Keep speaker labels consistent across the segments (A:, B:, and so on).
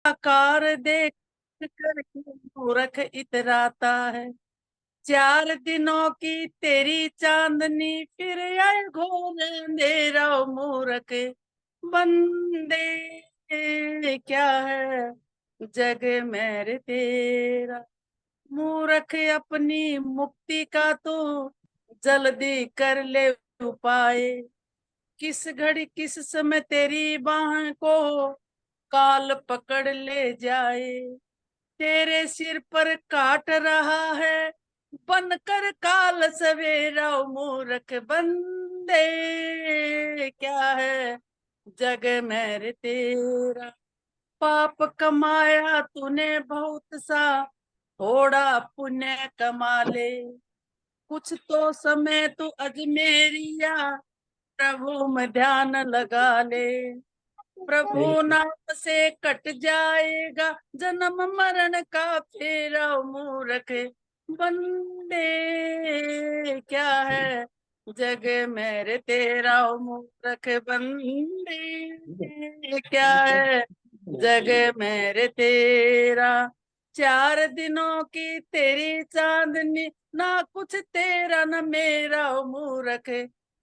A: आकार देख कर मूर्ख इतराता है। 4 दिनों की तेरी चांदनी फिर आए घोर अंधेरा। ओ मूर्ख बंदे क्या है जग मेरे तेरा। मूर्ख अपनी मुक्ति का तू जल्दी कर ले उपाय। किस घड़ी किस समय तेरी बाह को काल पकड़ ले जाए। तेरे सिर पर काट रहा है बनकर काल सवेरा। ओ मूर्ख बंदे क्या है जग मेरे तेरा। पाप कमाया तूने बहुत सा थोड़ा पुण्य कमा ले। कुछ तो समय तू अजमेरिया प्रभु में ध्यान लगा ले। प्रभु नाम से कट जाएगा जन्म मरण का फेरा। ओ मूर्ख बंदे क्या है जग मेरे तेरा। ओ मूर्ख बंदे क्या है जग मेरे तेरा। 4 दिनों की तेरी चांदनी ना कुछ तेरा न मेरा। ओ मूर्ख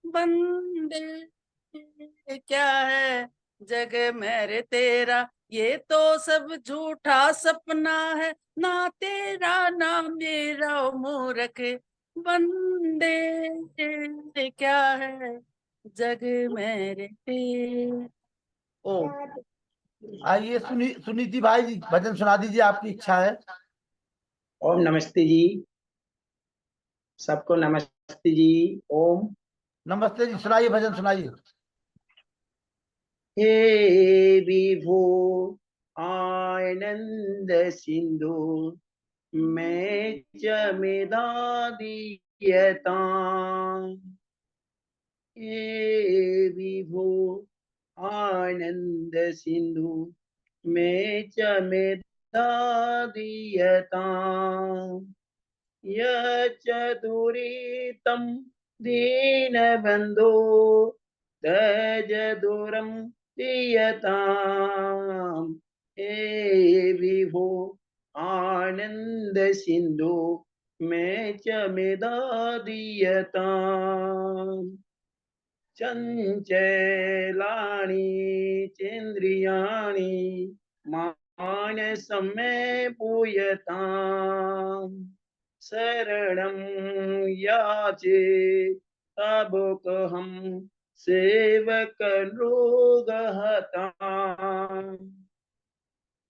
A: बंदे क्या है जग मेरे तेरा। ये तो सब झूठा सपना है ना तेरा ना मेरा। ओ मूर्ख बंदे क्या है जग मेरे तेरा। ओ
B: आइए सुनीति भाई जी भजन सुना दीजिए, आपकी इच्छा है।
C: ओम नमस्ते जी, सबको नमस्ते जी। ओम।
B: नमस्ते जी, सुनाइए, भजन सुनाइए।
C: हे विभो आनंद सिंधु मैं जमेदादियता। हे विभो आनंद सिंधु मैं जमेदादियता। यचदुरितं दीनबन्धो तज दूरं दीयताम्। हे विभो आनंद सिंधु मैं च मेदादीयताम्। चञ्चलानि चेन्द्रियाणि मानसं मे पूयताम्। शरणं याचे तब कहम सेवक रोगहता।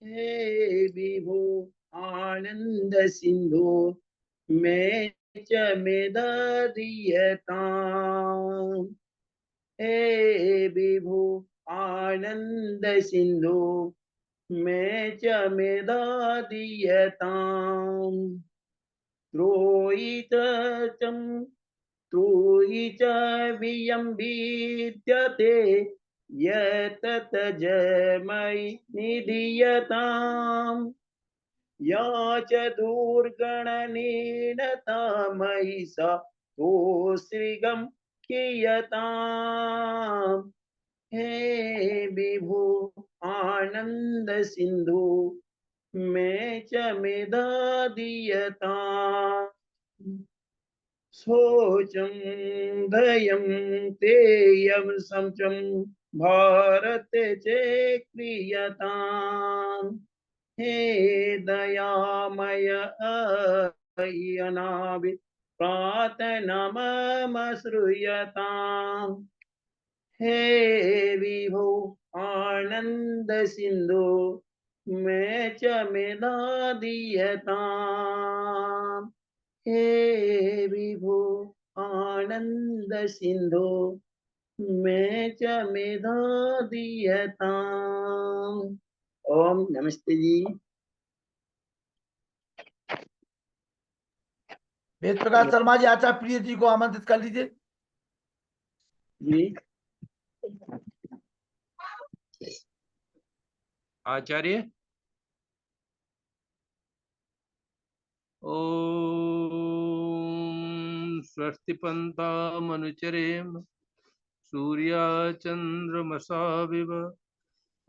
C: हे विभो आनंद सिंधु मैं च मेदादीयता। हे विभो आनंद सिंधु मैं च मेदादीयता। त्रोयितं त्रोयि च वियं विद्यते यतत जमयि निधीयताम्। या च दुर्गणनीनतामयि सा तोऽस्त्रिगं कियताम्। हे विभो आनंद सिंधु मैं च मेदादीयता। शोचं भयं तेयं समचं भारत चे क्रियताम्। हे दयामय अयनाभि प्रार्थना मम श्रूयताम्। हे विभो आनंद सिंधु मैं च मेदादीयताम्। हे विभो आनंद सिंधु मैं च मेधादीयताम्। ओम नमस्ते जी।
B: वेद प्रकाश शर्मा जी, आचार्य प्रिय जी को आमंत्रित कर लीजिए।
C: जी
D: आचार्य। ओम स्वस्ति पंथामनुचरेम सूर्या चंद्रमसा विव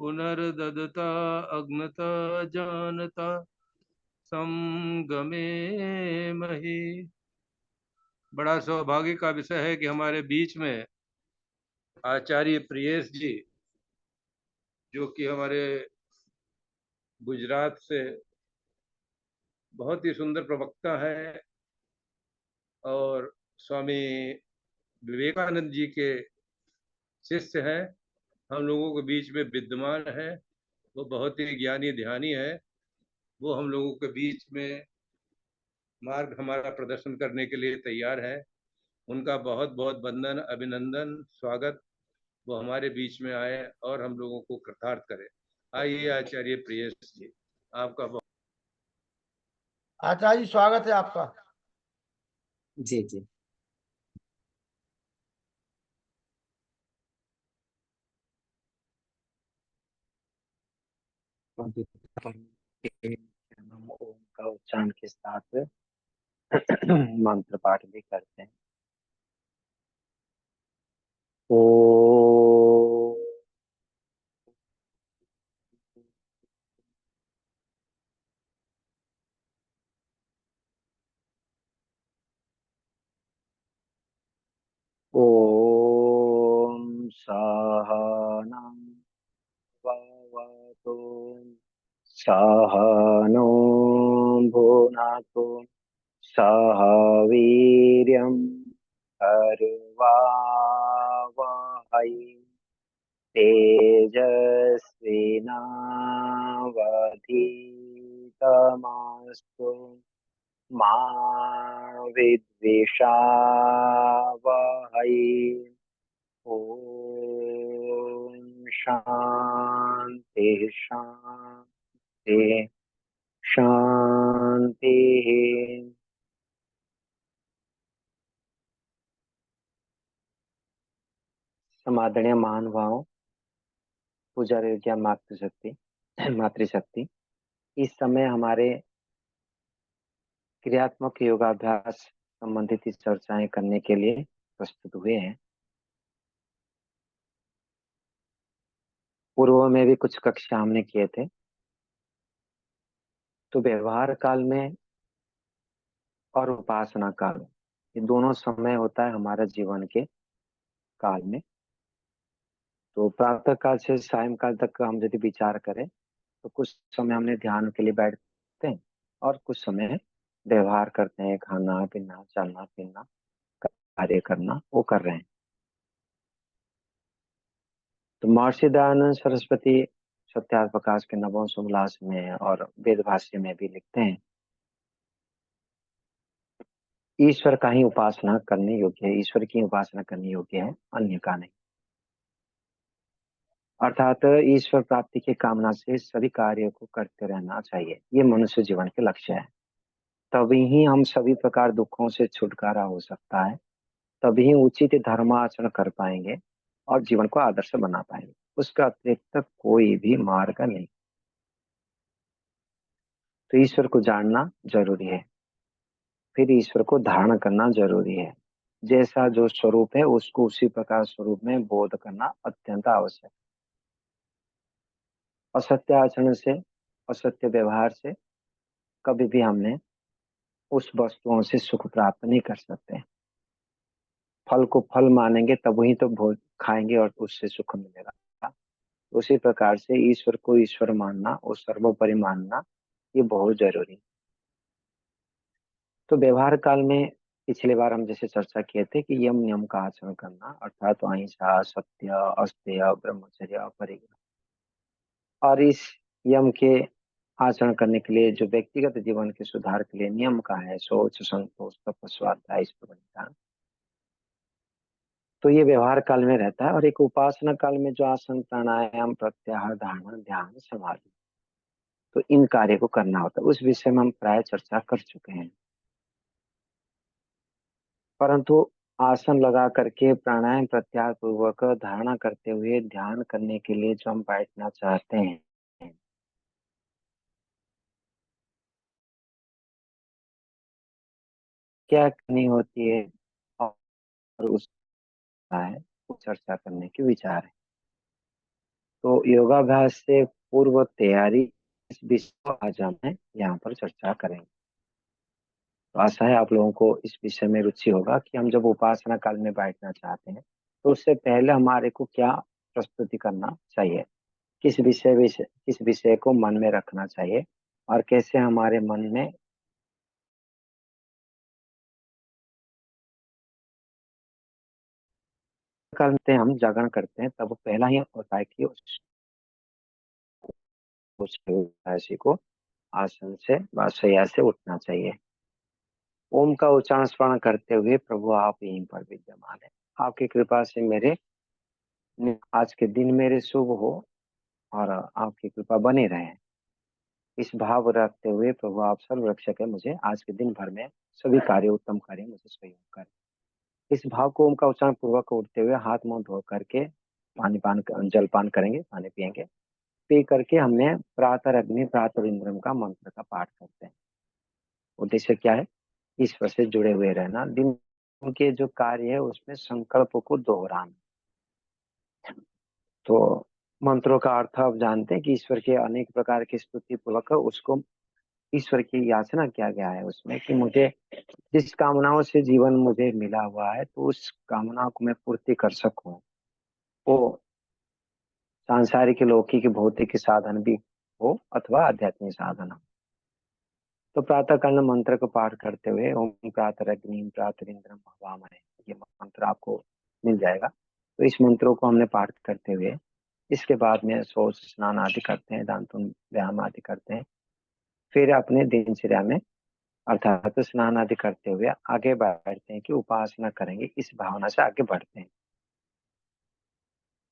D: पुनर्ददता अग्नता जानता संगमे मही। बड़ा सौभाग्य का विषय है कि हमारे बीच में आचार्य प्रियेश जी, जो कि हमारे गुजरात से बहुत ही सुंदर प्रवक्ता है और स्वामी विवेकानंद जी के शिष्य हैं, हम लोगों के बीच में विद्यमान है। वो बहुत ही ज्ञानी ध्यानी है। वो हम लोगों के बीच में मार्ग हमारा प्रदर्शन करने के लिए तैयार है। उनका बहुत बहुत वंदन, अभिनंदन, स्वागत। वो हमारे बीच में आए और हम लोगों को कृतार्थ करे। आइए आचार्य प्रियेश जी, आपका बहुत।
B: आचार्य जी स्वागत है आपका।
C: जी जी। हम ओम का उच्चारण के साथ मंत्र पाठ भी करते हैं। ओ ओम सहना भवतु सहनो भुनक्तु सह वीर्यं करवावहै तेजस्विनावधीतमस्तु मा विद्विषावहै। ओम शांति शांति शांति। समादरणीय महानुभाव, पूजा योग्य मातृशक्ति, इस समय हमारे क्रियात्मक योगाभ्यास संबंधित इस चर्चाएं करने के लिए प्रस्तुत हुए हैं। पूर्व में भी कुछ कक्षा हमने किए थे। तो व्यवहार काल में और उपासना काल में, ये दोनों समय होता है हमारा जीवन के काल में। तो प्रातः काल से सायंकाल तक हम यदि विचार करें तो कुछ समय हमने ध्यान के लिए बैठते हैं और कुछ समय व्यवहार करते हैं, खाना पीना, चलना फिरना, कार्य करना, वो कर रहे हैं। तो महर्षि दयानंद सरस्वती सत्यार्थ प्रकाश के नवम सोमलास में और वेद भाष्य में भी लिखते हैं, ईश्वर का ही उपासना करने योग्य है, ईश्वर की उपासना करने योग्य है, अन्य का नहीं। अर्थात ईश्वर प्राप्ति की कामना से सभी कार्यों को करते रहना चाहिए। ये मनुष्य जीवन के लक्ष्य है। तभी ही हम सभी प्रकार दुखों से छुटकारा हो सकता है, तभी उचित धर्माचरण कर पाएंगे और जीवन को आदर्श बना पाएंगे। उसका अतिरिक्त कोई भी मार्ग नहीं। तो ईश्वर को जानना जरूरी है, फिर ईश्वर को धारण करना जरूरी है। जैसा जो स्वरूप है उसको उसी प्रकार स्वरूप में बोध करना अत्यंत आवश्यक है। असत्य आचरण से, असत्य व्यवहार से कभी भी हमने उस वस्तुओं से सुख प्राप्त नहीं कर सकते। फल को फल मानेंगे तब ही तो भोज खाएंगे और उससे सुख मिलेगा। उसी प्रकार से ईश्वर को ईश्वर मानना और सर्वोपरि मानना ये बहुत जरूरी है। तो व्यवहार काल में पिछले बार हम जैसे चर्चा किए थे कि यम नियम का आचरण करना, अर्थात अहिंसा, सत्य, अस्तेय, ब्रह्मचर्य, अपरिग्रह। और इस यम के आचरण करने के लिए जो व्यक्तिगत जीवन के सुधार के लिए नियम का है, शौच, संतोष, तप, स्वाध्याय, परिधान, तो ये व्यवहार काल में रहता है। और एक उपासना काल में जो आसन, प्राणायाम, प्रत्याहार, धारणा, ध्यान, समाधि, तो इन कार्य को करना होता है। उस विषय में हम प्राय चर्चा कर चुके हैं। परंतु आसन लगा करके प्राणायाम प्रत्याहार पूर्वक धारणा करते हुए ध्यान करने के लिए जो हम बैठना चाहते हैं, क्या करनी होती है और उस है वो चर्चा करने के विचार है। तो योगाभ्यास से पूर्व तैयारी इस विषय को आज हम यहाँ पर चर्चा करेंगे। तो आशा है आप लोगों को इस विषय में रुचि होगा कि हम जब उपासना काल में बैठना चाहते हैं तो उससे पहले हमारे को क्या प्रस्तुति करना चाहिए, किस विषय को मन में रखना चाहिए और कैसे हमारे मन में करते हम जागरण करते हैं, तब पहला ही होता है कि ऐसी को आसन से व शैया से उठना चाहिए। ओम का उच्चारण स्मरण करते हुए प्रभु आप यहीं पर विद्यमान है, आपकी कृपा से मेरे आज के दिन मेरे शुभ हो और आपकी कृपा बनी रहे। इस भाव रखते हुए प्रभु आप सर्वरक्षक है, मुझे आज के दिन भर में सभी कार्य उत्तम कार्य मुझे सहयोग कर। इस भाव को ओम का उच्चारण पूर्वक उठते हुए हाथ मुंह धो करके जल पान करेंगे, पानी पियेंगे। पी करके हमने प्रातः अग्नि प्रातः इंद्रम का मंत्र का पाठ करते हैं। उद्देश्य क्या है? ईश्वर से जुड़े हुए रहना, दिन के जो कार्य है उसमें संकल्प को दोहराना। तो मंत्रों का अर्थ आप जानते हैं कि ईश्वर के अनेक प्रकार की स्तुति पूर्वक उसको ईश्वर की याचना किया गया है उसमें कि मुझे जिस कामनाओं से जीवन मुझे मिला हुआ है तो उस कामना को मैं पूर्ति कर सकूं। वो सांसारिक लौकिक भौतिक साधन भी हो अथवा आध्यात्मिक साधन हो। तो प्रातः काल मंत्र को पाठ करते हुए ओम प्रातरग्निम प्रातरिंद्रम भवामहे, ये मंत्र आपको मिल जाएगा। तो इस मंत्रों को हमने पाठ करते हुए इसके बाद में शौच स्नान आदि करते हैं, दांतुन व्यायाम आदि करते हैं। फिर अपने दिनचर्या में अर्थात स्नान आदि करते हुए आगे बढ़ते हैं कि उपासना करेंगे, इस भावना से आगे बढ़ते हैं।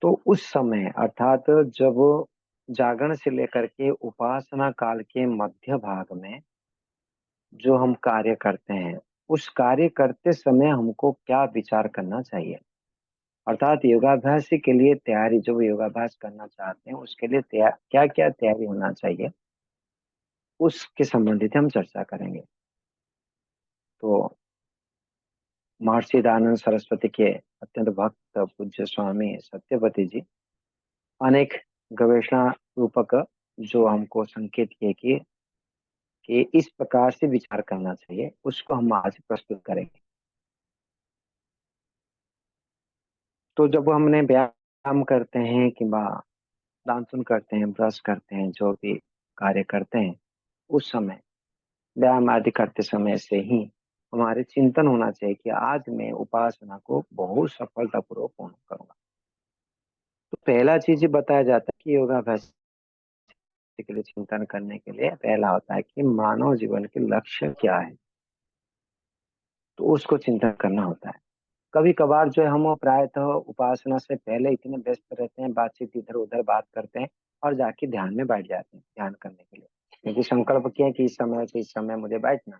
C: तो उस समय अर्थात जब जागरण से लेकर के उपासना काल के मध्य भाग में जो हम कार्य करते हैं, उस कार्य करते समय हमको क्या विचार करना चाहिए, अर्थात योगाभ्यास के लिए तैयारी, जो योगाभ्यास करना चाहते हैं उसके लिए क्या क्या तैयारी होना चाहिए, उसके संबंधित हम चर्चा करेंगे। तो महर्षि दयानंद सरस्वती के अत्यंत भक्त पूज्य स्वामी सत्यवती जी अनेक गवेषणा रूपक जो हमको संकेत किए कि इस प्रकार से विचार करना चाहिए, उसको हम आज प्रस्तुत करेंगे। तो जब हमने व्यायाम करते हैं कि दांतुन करते हैं, ब्रश करते हैं, जो भी कार्य करते हैं, उस समय व्यायाम आदि करते समय से ही हमारे चिंतन होना चाहिए कि आज मैं उपासना को बहुत सफलतापूर्वक पूर्ण करूंगा। तो पहला चीज बताया जाता है कि योगाभ्यास के लिए चिंतन करने के लिए पहला होता है कि मानव जीवन के लक्ष्य क्या है, तो उसको चिंतन करना होता है। कभी कभार जो है हम प्रायतः उपासना से पहले इतने व्यस्त रहते हैं, बातचीत इधर उधर बात करते हैं और जाके ध्यान में बैठ जाते हैं ध्यान करने के लिए, क्योंकि संकल्प किया है कि इस समय मुझे बैठना,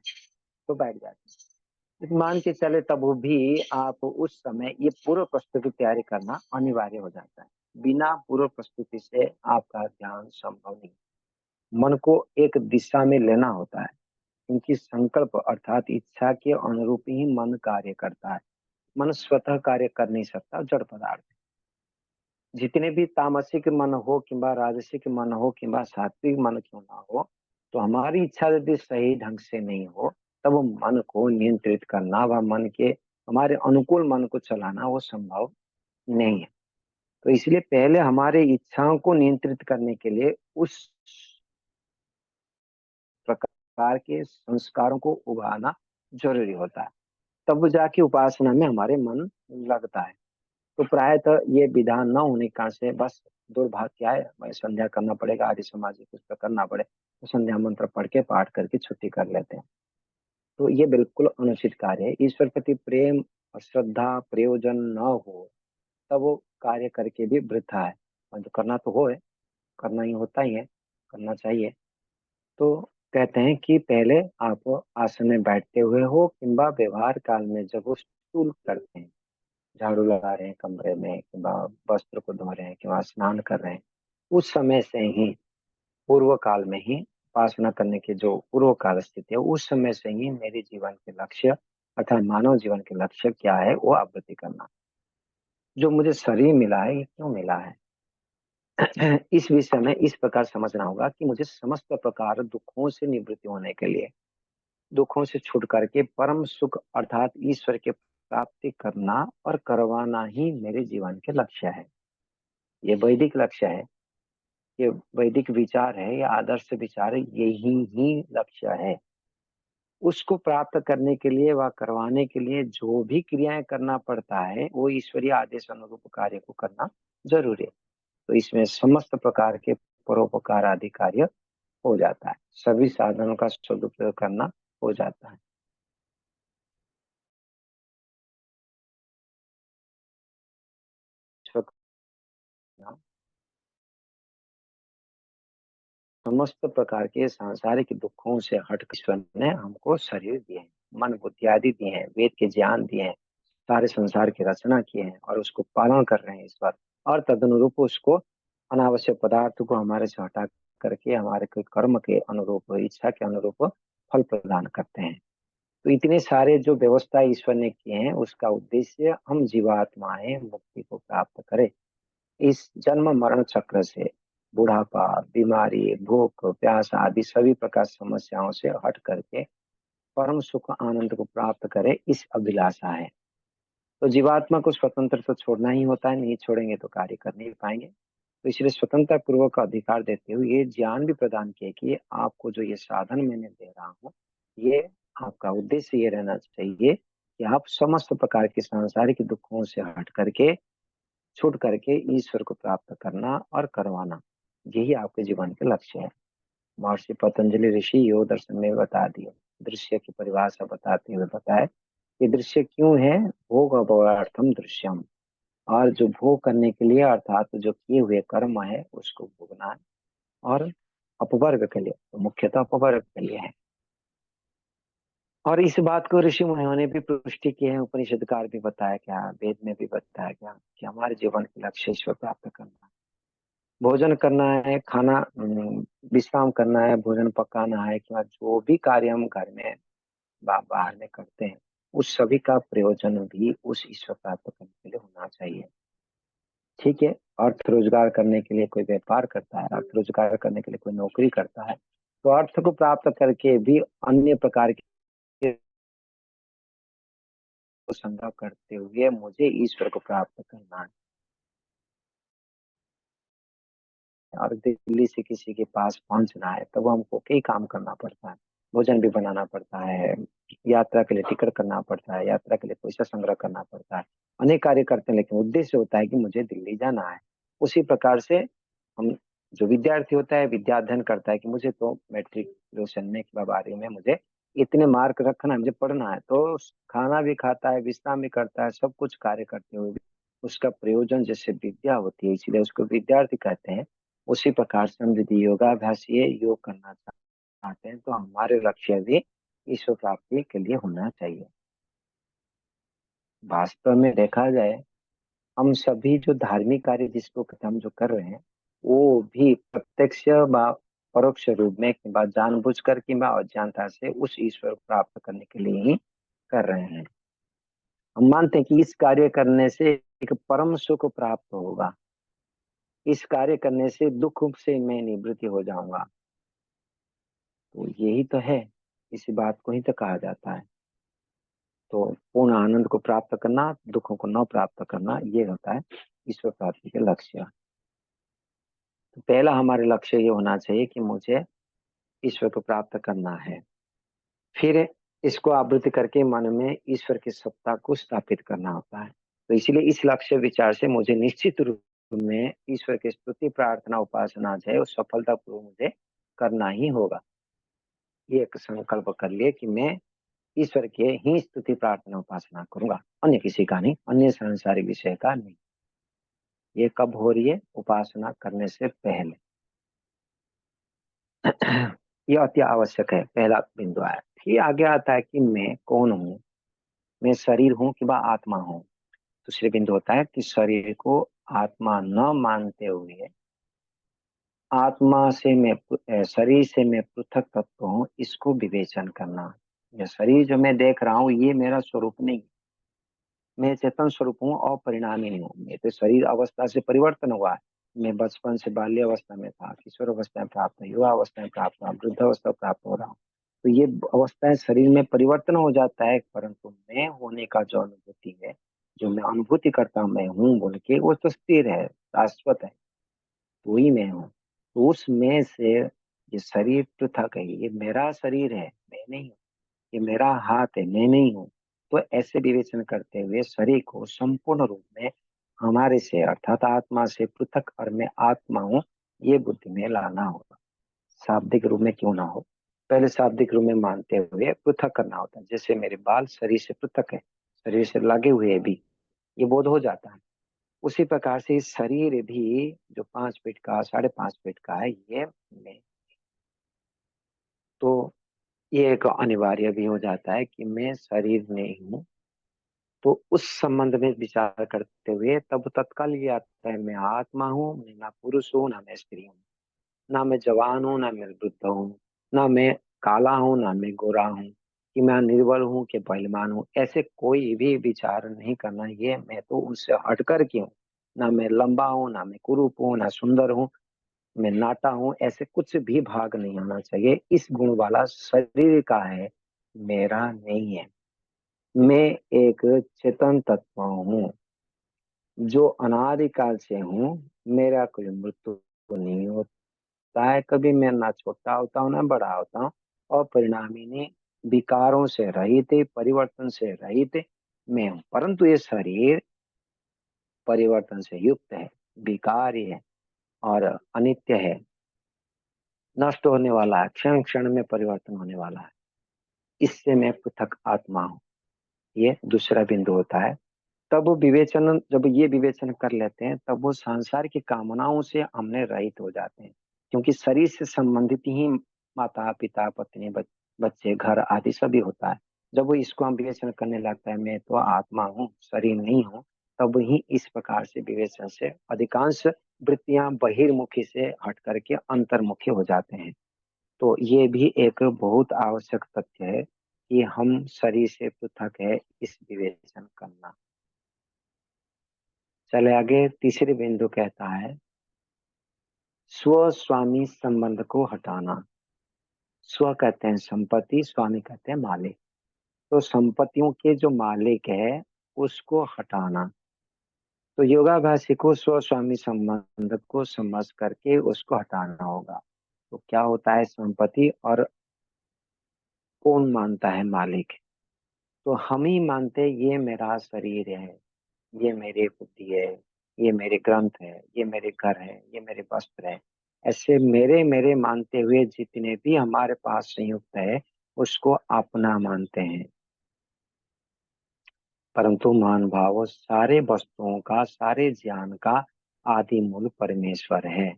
C: तो बैठ जाते हैं। मान के चले तब भी आप उस समय ये पूर्व प्रस्तुति तैयारी करना अनिवार्य हो जाता है। बिना पूर्व प्रस्तुति से आपका ध्यान संभव नहीं। मन को एक दिशा में लेना होता है, क्योंकि संकल्प अर्थात इच्छा के अनुरूप ही मन कार्य करता है। मन स्वतः कार्य कर नहीं सकता, जड़ पदार्थ। जितने भी तामसिक मन हो किंवा राजसिक मन हो किंवा सात्विक मन क्यों ना हो, तो हमारी इच्छा यदि सही ढंग से नहीं हो तब मन को नियंत्रित करना व मन के हमारे अनुकूल मन को चलाना वो संभव नहीं है। तो इसलिए पहले हमारे इच्छाओं को नियंत्रित करने के लिए उस प्रकार के संस्कारों को उभारना जरूरी होता है, तब जाके उपासना में हमारे मन लगता है। तो प्रायतः ये विधान न होने के कारण से बस दुर्भाग्य क्या है, भाई संध्या करना पड़ेगा, आदि सामाजिक कुछ तो करना पड़े, तो संध्या मंत्र पढ़ के पाठ करके छुट्टी कर लेते हैं। तो ये बिल्कुल अनुचित कार्य है। ईश्वर प्रति प्रेम और श्रद्धा प्रयोजन न हो तब वो कार्य करके भी वृथा है। और जो करना तो हो है, करना ही होता ही है, करना चाहिए। तो कहते हैं कि पहले आप आसन में बैठते हुए हो किंवा व्यवहार काल में जब वो स्टूल करते हैं, झाड़ू लगा रहे हैं कमरे में किंवा वस्त्र को धो रहे हैं किंवा स्नान कर रहे हैं, उस समय से ही पूर्व काल में ही उपासना करने की जो पूर्व काल स्थिति है, उस समय से ही मेरे जीवन के लक्ष्य अर्थात मानव जीवन के लक्ष्य क्या है वो आवृत्ति करना। जो मुझे शरीर मिला है ये क्यों मिला है, इस विषय में इस प्रकार समझना होगा कि मुझे समस्त प्रकार दुखों से निवृत्ति होने के लिए, दुखों से छूट करके परम सुख अर्थात ईश्वर के प्राप्ति करना और करवाना ही मेरे जीवन के लक्ष्य है। ये वैदिक लक्ष्य है, ये वैदिक विचार है, ये आदर्श विचार है, यही ही लक्ष्य है। उसको प्राप्त करने के लिए व करवाने के लिए जो भी क्रियाएं करना पड़ता है वो ईश्वरीय आदेश अनुरूप कार्य को करना जरूरी है। तो इसमें समस्त प्रकार के परोपकार आदि कार्य हो जाता है, सभी साधनों का सदुपयोग करना हो जाता है। समस्त प्रकार के सांसारिक दुखों से हट ईश्वर ने हमको शरीर दिए हैं, मन बुद्धि आदि दिए हैं, वेद के ज्ञान दिए हैं, सारे संसार की रचना किए हैं और उसको पालन कर रहे हैं ईश्वर। और तदनुरूप उसको अनावश्यक पदार्थ को हमारे से हटा करके हमारे के कर्म के अनुरूप, इच्छा के अनुरूप फल प्रदान करते हैं। तो इतने सारे जो व्यवस्था ईश्वर ने किए हैं उसका उद्देश्य हम जीवात्माएं मुक्ति को प्राप्त करें, इस जन्म मरण चक्र से, बुढ़ापा, बीमारी, भूख प्यास आदि सभी प्रकार समस्याओं से हट करके परम सुख आनंद को प्राप्त करे, इस अभिलाषा है। तो जीवात्मा को स्वतंत्र तो छोड़ना ही होता है, नहीं छोड़ेंगे तो कार्य कर नहीं पाएंगे। तो इसलिए स्वतंत्रता पूर्वक का अधिकार देते हुए ये ज्ञान भी प्रदान किए कि आपको जो ये साधन मैंने दे रहा हूँ, ये आपका उद्देश्य ये रहना चाहिए कि आप समस्त प्रकार के सांसारिक दुखों से हट करके, छूट करके ईश्वर को प्राप्त करना और करवाना, यही आपके जीवन के लक्ष्य है। महर्षि पतंजलि ऋषि योग दर्शन में बता दिए, दृश्य की परिभाषा बताते हुए बताए कि दृश्य क्यों है, भोग अभवार्थम दृश्यम, और जो भोग करने के लिए अर्थात जो किए हुए कर्म है उसको भोगना है, और अपवर्ग के लिए, तो मुख्यतः अपवर्ग के लिए है। और इस बात को ऋषि मुनियों ने भी पुष्टि की है, उपनिषदकार भी बताया क्या, वेद में भी बताया क्या कि हमारे जीवन के लक्ष्य ईश्वर प्राप्त करना है, भोजन करना है, खाना विश्राम करना है, भोजन पकाना है, कि जो भी कार्य हम घर में बाहर में करते हैं उस सभी का प्रयोजन भी उस ईश्वर प्राप्त करने के लिए होना चाहिए। ठीक है, अर्थ रोजगार करने के लिए कोई व्यापार करता है, अर्थ रोजगार करने के लिए कोई नौकरी करता है, तो अर्थ को प्राप्त करके भी अन्य प्रकार के संग्रह करते हुए मुझे ईश्वर को प्राप्त करना है। और दिल्ली से किसी के पास पहुंचना है तो वो हमको कई काम करना पड़ता है, भोजन भी बनाना पड़ता है, यात्रा के लिए टिकट करना पड़ता है, यात्रा के लिए पैसा संग्रह करना पड़ता है, अनेक कार्य करते हैं, लेकिन उद्देश्य होता है कि मुझे दिल्ली जाना है। उसी प्रकार से हम, जो विद्यार्थी होता है विद्या अध्ययन करता है कि मुझे तो मैट्रिकुलेशन में के बारे में मुझे इतने मार्क रखना है, मुझे पढ़ना है, तो खाना भी खाता है, विश्राम भी करता है, सब कुछ कार्य करते हुए भी उसका प्रयोजन जैसे विद्या होती है, इसलिए उसको विद्यार्थी कहते हैं। उसी प्रकार से हम यदि योगाभ्यास ये योग करना चाहते हैं तो हमारे लक्ष्य भी ईश्वर प्राप्ति के लिए होना चाहिए। वास्तव में देखा जाए, हम सभी जो धार्मिक कार्य जिसको हम जो कर रहे हैं वो भी प्रत्यक्ष व परोक्ष रूप में किंवा जानबूझकर किंवा अज्ञानता से उस ईश्वर को प्राप्त करने के लिए ही कर रहे हैं। हम मानते हैं कि इस कार्य करने से एक परम सुख प्राप्त होगा, इस कार्य करने से दुख से मैं निवृत्ति हो जाऊंगा, तो यही तो है, इसी बात को ही तो कहा जाता है। तो पूर्ण आनंद को प्राप्त करना, दुखों को न प्राप्त करना, ये होता है ईश्वर प्राप्ति के लक्ष्य। तो पहला हमारे लक्ष्य ये होना चाहिए कि मुझे ईश्वर को प्राप्त करना है। फिर इसको आवृत्ति करके मन में ईश्वर की सत्ता को स्थापित करना होता है। तो इसीलिए इस लक्ष्य विचार से मुझे निश्चित रूप में ईश्वर की स्तुति प्रार्थना उपासना जो है वो सफलतापूर्वक मुझे करना ही होगा। ये एक संकल्प कर लिए कि मैं ईश्वर के ही स्तुति प्रार्थना उपासना करूंगा, अन्य किसी का नहीं, अन्य सांसारिक विषय का नहीं। ये कब हो रही है? उपासना करने से पहले। ये अति आवश्यक है, पहला बिंदु आया। फिर आगे आता है कि मैं कौन हूँ, मैं शरीर हूँ कि वह आत्मा हूँ। दूसरे बिंदु होता है कि शरीर को आत्मा न मानते हुए आत्मा से मैं, शरीर से मैं पृथक तत्व हूँ, इसको विवेचन करना। यह शरीर जो मैं देख रहा हूँ ये मेरा स्वरूप नहीं, मैं चेतन स्वरूप हूँ, अपरिणामी हूँ। मैं तो शरीर अवस्था से परिवर्तन हुआ है, मैं बचपन से बाल्य अवस्था में था, किशोर अवस्था में प्राप्त, युवा अवस्था में प्राप्त हुआ, वृद्ध अवस्था प्राप्त हो रहा हूँ। तो ये अवस्थाएं शरीर में परिवर्तन हो जाता है, परंतु मैं होने का जो अनुभूति है, जो मैं अनुभूति करता हूँ मैं हूँ बोल के, वो तो स्थिर है, शाश्वत है, तो ही मैं हूँ। तो उस मैं से ये शरीर पृथक है, ये मेरा शरीर है, मैं नहीं हूँ। ये मेरा हाथ है, मैं नहीं हूँ। तो ऐसे विवेचन करते हुए शरीर को संपूर्ण रूप में हमारे से अर्थात आत्मा से पृथक और मैं आत्मा हूँ, ये बुद्धि में लाना होगा। शाब्दिक रूप में क्यों ना हो, पहले शाब्दिक रूप में मानते हुए पृथक करना होता है। जैसे मेरे बाल शरीर से पृथक है, शरीर से लगे हुए भी, ये बोध हो जाता है। उसी प्रकार से इस शरीर भी जो 5 फीट का 5.5 फीट का है, ये मैं, तो ये एक अनिवार्य भी हो जाता है कि मैं शरीर नहीं हूँ। तो उस संबंध में विचार करते हुए तब तत्काल ये आता है, मैं आत्मा हूँ, मैं ना पुरुष हूँ ना मैं स्त्री हूँ, ना मैं जवान हूँ ना मैं वृद्ध हूँ, ना मैं काला हूँ ना मैं गोरा हूँ, कि मैं निर्बल हूँ कि बलवान हूँ, ऐसे कोई भी विचार नहीं करना। ये मैं तो उनसे हटकर के हूँ, ना मैं लंबा हूँ ना मैं कुरूप हूँ ना सुंदर हूँ, मैं नाटा हूँ, ऐसे कुछ भी भाग नहीं होना चाहिए। इस गुण वाला शरीर का है, मेरा नहीं है। मैं एक चेतन तत्व हूँ जो अनादिकाल से हूँ, मेरा कोई मृत्यु नहीं होता है कभी, मैं ना छोटा होता हूँ ना बड़ा होता हूँ, और परिणामी ने विकारों से रहित, परिवर्तन से रहित मैं हूँ। परंतु ये शरीर परिवर्तन से युक्त है, विकारी है और अनित्य है, नष्ट होने वाला है, क्षण क्षण में परिवर्तन होने वाला है। इससे मैं पृथक आत्मा हूँ, ये दूसरा बिंदु होता है। तब विवेचन, जब ये विवेचन कर लेते हैं तब वो सांसार की कामनाओं से हमने रहित हो जाते हैं, क्योंकि शरीर से संबंधित ही माता पिता पत्नी बच्चे घर आदि सभी होता है। जब वो इसको हम विवेचन करने लगता है, मैं तो आत्मा हूँ शरीर नहीं हूँ, तब ही इस प्रकार से विवेचन से अधिकांश वृत्तियां बहिर्मुखी से हट करके अंतर्मुखी हो जाते हैं। तो ये भी एक बहुत आवश्यक तथ्य है कि हम शरीर से पृथक है, इस विवेचन करना। चले आगे, तीसरे बिंदु कहता है स्व स्वामी संबंध को हटाना। स्व कहते हैं संपत्ति, स्वामी कहते हैं मालिक। तो संपत्तियों के जो मालिक है उसको हटाना। तो योगाभ्यासी को स्व स्वामी संबंध को समझ करके उसको हटाना होगा। तो क्या होता है संपत्ति और कौन मानता है मालिक? तो हम ही मानते ये मेरा शरीर है, ये मेरी बुद्धि है, ये मेरे ग्रंथ है, ये मेरे घर है, ये मेरे वस्त्र है। ऐसे मेरे मेरे मानते हुए जितने भी हमारे पास संयुक्त है उसको अपना मानते हैं। परंतु मान भाव सारे वस्तुओं का, सारे ज्ञान का आदि मूल परमेश्वर है।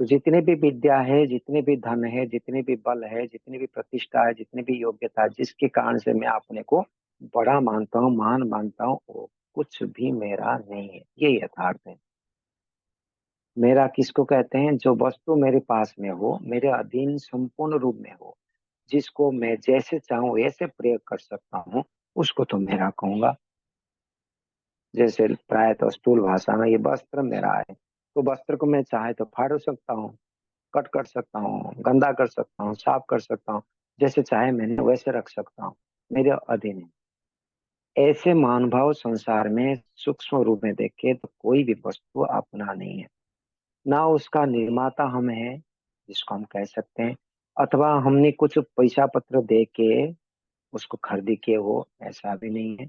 C: तो जितने भी विद्या है, जितने भी धन है, जितने भी बल है, जितनी भी प्रतिष्ठा है, जितनी भी योग्यता है, जिसके कारण से मैं अपने को बड़ा मानता हूँ, महान मानता हूँ, वो कुछ भी मेरा नहीं है। ये यथार्थ है। मेरा किसको कहते हैं? जो वस्तु मेरे पास में हो, मेरे अधीन संपूर्ण रूप में हो, जिसको मैं जैसे चाहूँ वैसे प्रयोग कर सकता हूँ, उसको तो मेरा कहूंगा। जैसे प्राय तो स्थूल भाषा में ये वस्त्र मेरा है, तो वस्त्र को मैं चाहे तो फाड़ सकता हूँ, कट कर सकता हूँ, गंदा कर सकता हूँ, साफ कर सकता हूँ, जैसे चाहे मैंने वैसे रख सकता हूँ, मेरे अधीन है। ऐसे महानुभाव संसार में सूक्ष्म रूप में देखे तो कोई भी वस्तु अपना नहीं है। ना उसका निर्माता हम है जिसको हम कह सकते हैं, अथवा हमने कुछ पैसा पत्र दे के उसको खरीदी के हो, ऐसा भी नहीं है।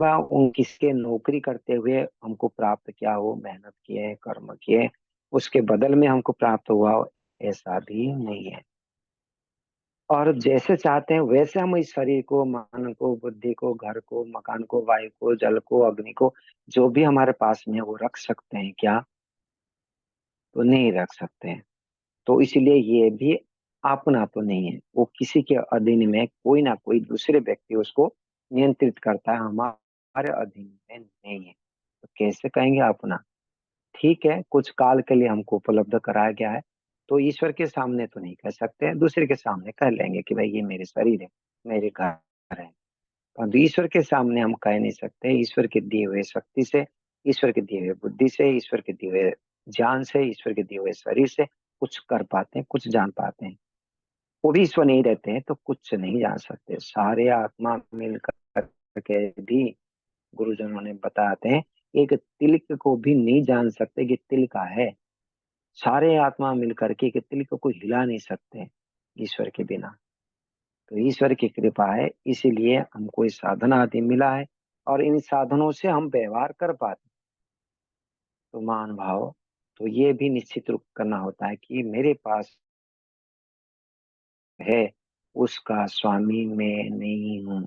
C: वह उन किसके नौकरी करते हुए हमको प्राप्त किया हो, मेहनत किए, कर्म किए, उसके बदल में हमको प्राप्त हुआ हो, ऐसा भी नहीं है। और जैसे चाहते हैं वैसे हम इस शरीर को, मन को, बुद्धि को, घर को, मकान को, वायु को, जल को, अग्नि को, जो भी हमारे पास में है वो रख सकते हैं क्या? तो नहीं रख सकते हैं। तो इसलिए ये भी अपना तो नहीं है, वो किसी के अधीन में कोई ना कोई दूसरे व्यक्ति उसको नियंत्रित करता है, हमारे अधीन में नहीं है। तो कैसे कहेंगे अपना? ठीक है, कुछ काल के लिए हमको उपलब्ध कराया गया है, तो ईश्वर के सामने तो नहीं कह सकते, दूसरे के सामने कह लेंगे कि भाई ये मेरे शरीर है, मेरे घर है। परंतु ईश्वर के सामने हम कह नहीं सकते। ईश्वर के दिए हुए शक्ति से, ईश्वर के दिए हुए बुद्धि से, ईश्वर के दिए हुए ज्ञान से, ईश्वर के दिए हुए शरीर से कुछ कर पाते हैं, कुछ जान पाते हैं। वो भी ईश्वर नहीं रहते हैं तो कुछ नहीं जान सकते। सारे आत्मा मिलकर के भी गुरुजनों ने बताते हैं, एक तिलक को भी नहीं जान सकते कि तिल का है। सारे आत्मा मिलकर के एक तिलक को हिला नहीं सकते ईश्वर के बिना। तो ईश्वर की कृपा है, इसीलिए हमको इस साधन आदि मिला है और इन साधनों से हम व्यवहार कर पाते। तो मान भाव, तो ये भी निश्चित रूप करना होता है कि मेरे पास है, उसका स्वामी मैं नहीं हूँ।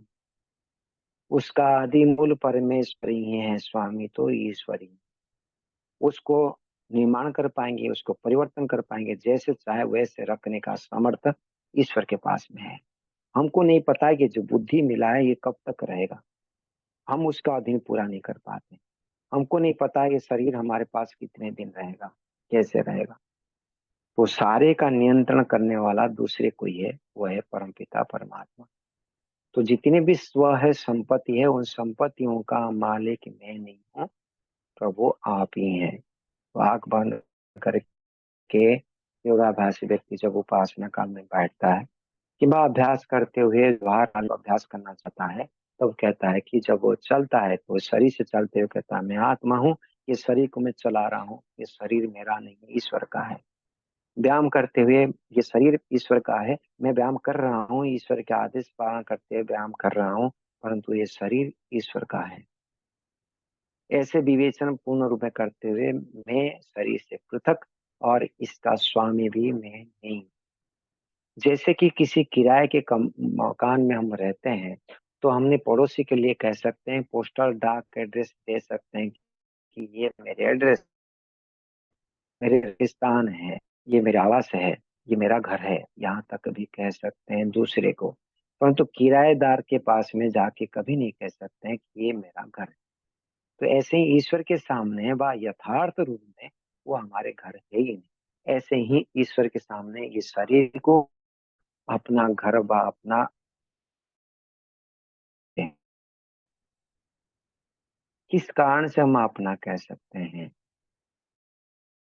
C: उसका आदि मूल परमेश्वर ही है, स्वामी तो ईश्वर ही। उसको निर्माण कर पाएंगे, उसको परिवर्तन कर पाएंगे, जैसे चाहे वैसे रखने का सामर्थ्य ईश्वर के पास में है। हमको नहीं पता है कि जो बुद्धि मिला है ये कब तक रहेगा, हम उसका अधीन पूरा नहीं कर पाते। हमको नहीं पता है ये शरीर हमारे पास कितने दिन रहेगा, कैसे रहेगा। तो सारे का नियंत्रण करने वाला दूसरे कोई है, वो है परमपिता परमात्मा। तो जितने भी स्व है, संपत्ति है, उन संपत्तियों का मालिक मैं नहीं हूँ, प्रभु आप ही हैं। तो आंख बंद करके योगाभ्यासी व्यक्ति जब उपासना काल में बैठता है कि वह अभ्यास करते हुए व्यवहार अभ्यास करना चाहता है, तब कहता है कि जब वो चलता है तो शरीर से चलते हुए कहता है मैं आत्मा हूँ, ये शरीर को मैं चला रहा हूँ, ये शरीर मेरा नहीं ईश्वर का है। व्यायाम करते हुए ये शरीर ईश्वर का है, मैं व्यायाम कर रहा हूँ, ईश्वर के आदेश पालन करते हुए व्यायाम कर रहा हूँ, परंतु ये शरीर ईश्वर का है। ऐसे विवेचन पूर्ण रूप में करते हुए मैं शरीर से पृथक और इसका स्वामी भी मैं नहीं। जैसे कि किसी किराए के मकान में हम रहते हैं, तो हमने पड़ोसी के लिए कह सकते हैं, पोस्टल डाक एड्रेस दे सकते हैं कि ये मेरे एड्रेस, मेरे रेगिस्तान है, ये मेरा आवास है, ये मेरा घर है, यहाँ तक भी कह सकते हैं दूसरे को। परंतु किराएदार के पास में जाके कभी नहीं कह सकते हैं कि ये मेरा घर है। तो ऐसे ही ईश्वर के सामने व यथार्थ रूप में वो हमारे घर है ही नहीं। ऐसे ही ईश्वर के सामने इस शरीर को अपना घर व अपना है। किस कारण से हम अपना कह सकते हैं?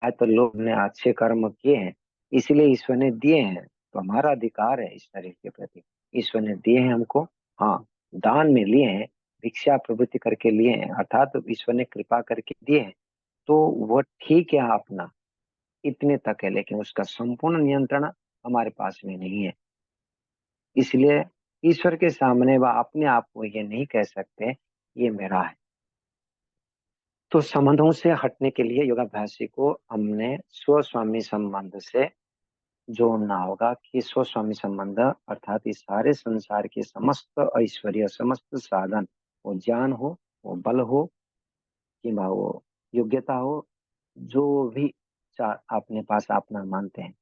C: तो लोग ने अच्छे कर्म किए हैं, इसलिए ईश्वर ने दिए हैं, तो हमारा अधिकार है इस शरीर के प्रति। ईश्वर ने दिए हैं हमको, हाँ, दान में लिए हैं, भिक्षा प्रवृत्ति करके लिए हैं, अर्थात तो ईश्वर ने कृपा करके दिए हैं, तो वो ठीक है अपना, इतने तक है, लेकिन उसका संपूर्ण नियंत्रण हमारे पास में नहीं है। इसलिए ईश्वर के सामने वह अपने आप को ये नहीं कह सकते ये मेरा है। तो संबंधों से हटने के लिए योगाभ्यासी को हमने स्वस्वामी संबंध से जोड़ना होगा कि स्वस्वामी संबंध अर्थात इस सारे संसार के समस्त ऐश्वर्य, समस्त साधन, वो ज्ञान हो, वो बल हो, कि वो योग्यता हो, जो भी अपने पास अपना मानते हैं,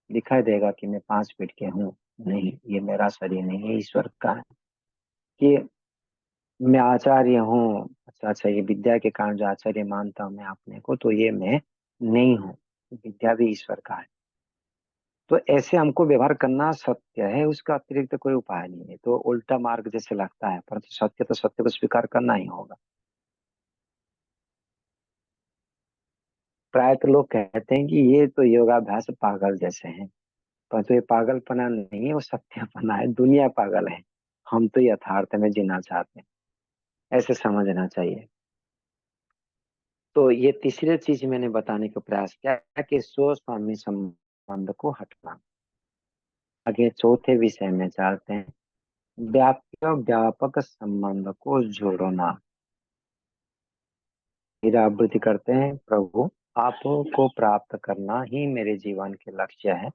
C: दिखाई देगा कि मैं 5 फीट के हूँ, नहीं, ये मेरा शरीर नहीं है, ईश्वर का है। कि मैं आचार्य हूँ, अच्छा अच्छा, ये विद्या के कारण जो आचार्य मानता हूँ मैं अपने को, तो ये मैं नहीं हूँ, विद्या भी ईश्वर का है। तो ऐसे हमको व्यवहार करना सत्य है, उसका अतिरिक्त कोई उपाय नहीं है। तो उल्टा मार्ग जैसे लगता है, परंतु सत्य तो सत्य को स्वीकार करना ही होगा। प्राय तो लोग कहते हैं कि ये तो योगाभ्यास पागल जैसे हैं, परंतु ये पागलपना नहीं है, वो सत्यपना है। दुनिया पागल है, हम तो यथार्थ में जीना चाहते हैं, ऐसे समझना चाहिए। तो ये तीसरी चीज मैंने बताने का प्रयास किया कि स्व स्वामी संबंध को हटना। आगे चौथे विषय में चलते हैं, व्याप्य व्यापक संबंध को जोड़ना। फिर आवृत्ति करते हैं, प्रभु आपको प्राप्त करना ही मेरे जीवन के लक्ष्य है।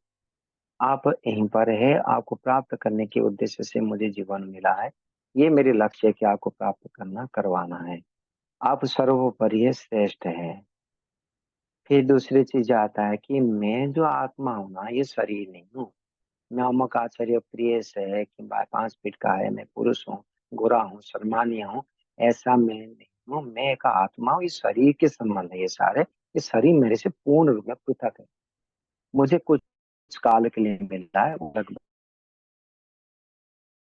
C: आप यहीं पर है, आपको प्राप्त करने के उद्देश्य से मुझे जीवन मिला है। ये मेरे लक्ष्य है कि आपको प्राप्त करना, करवाना है। आप सर्वोपरि है, श्रेष्ठ है। फिर दूसरी चीज आता है कि मैं जो आत्मा हूं ना, ये शरीर नहीं हूँ। मैं अमक आचार्य प्रिय से है कि 5 फीट का है, मैं पुरुष हूँ, गोरा हूँ, सम्मानीय हूँ, ऐसा मैं नहीं हूँ। मैं एक आत्मा हूँ, इस शरीर के संबंध है ये सारे। ये शरीर मेरे से पूर्ण रूप में पृथक है। मुझे कुछ काल के लिए मिलता है, लगभग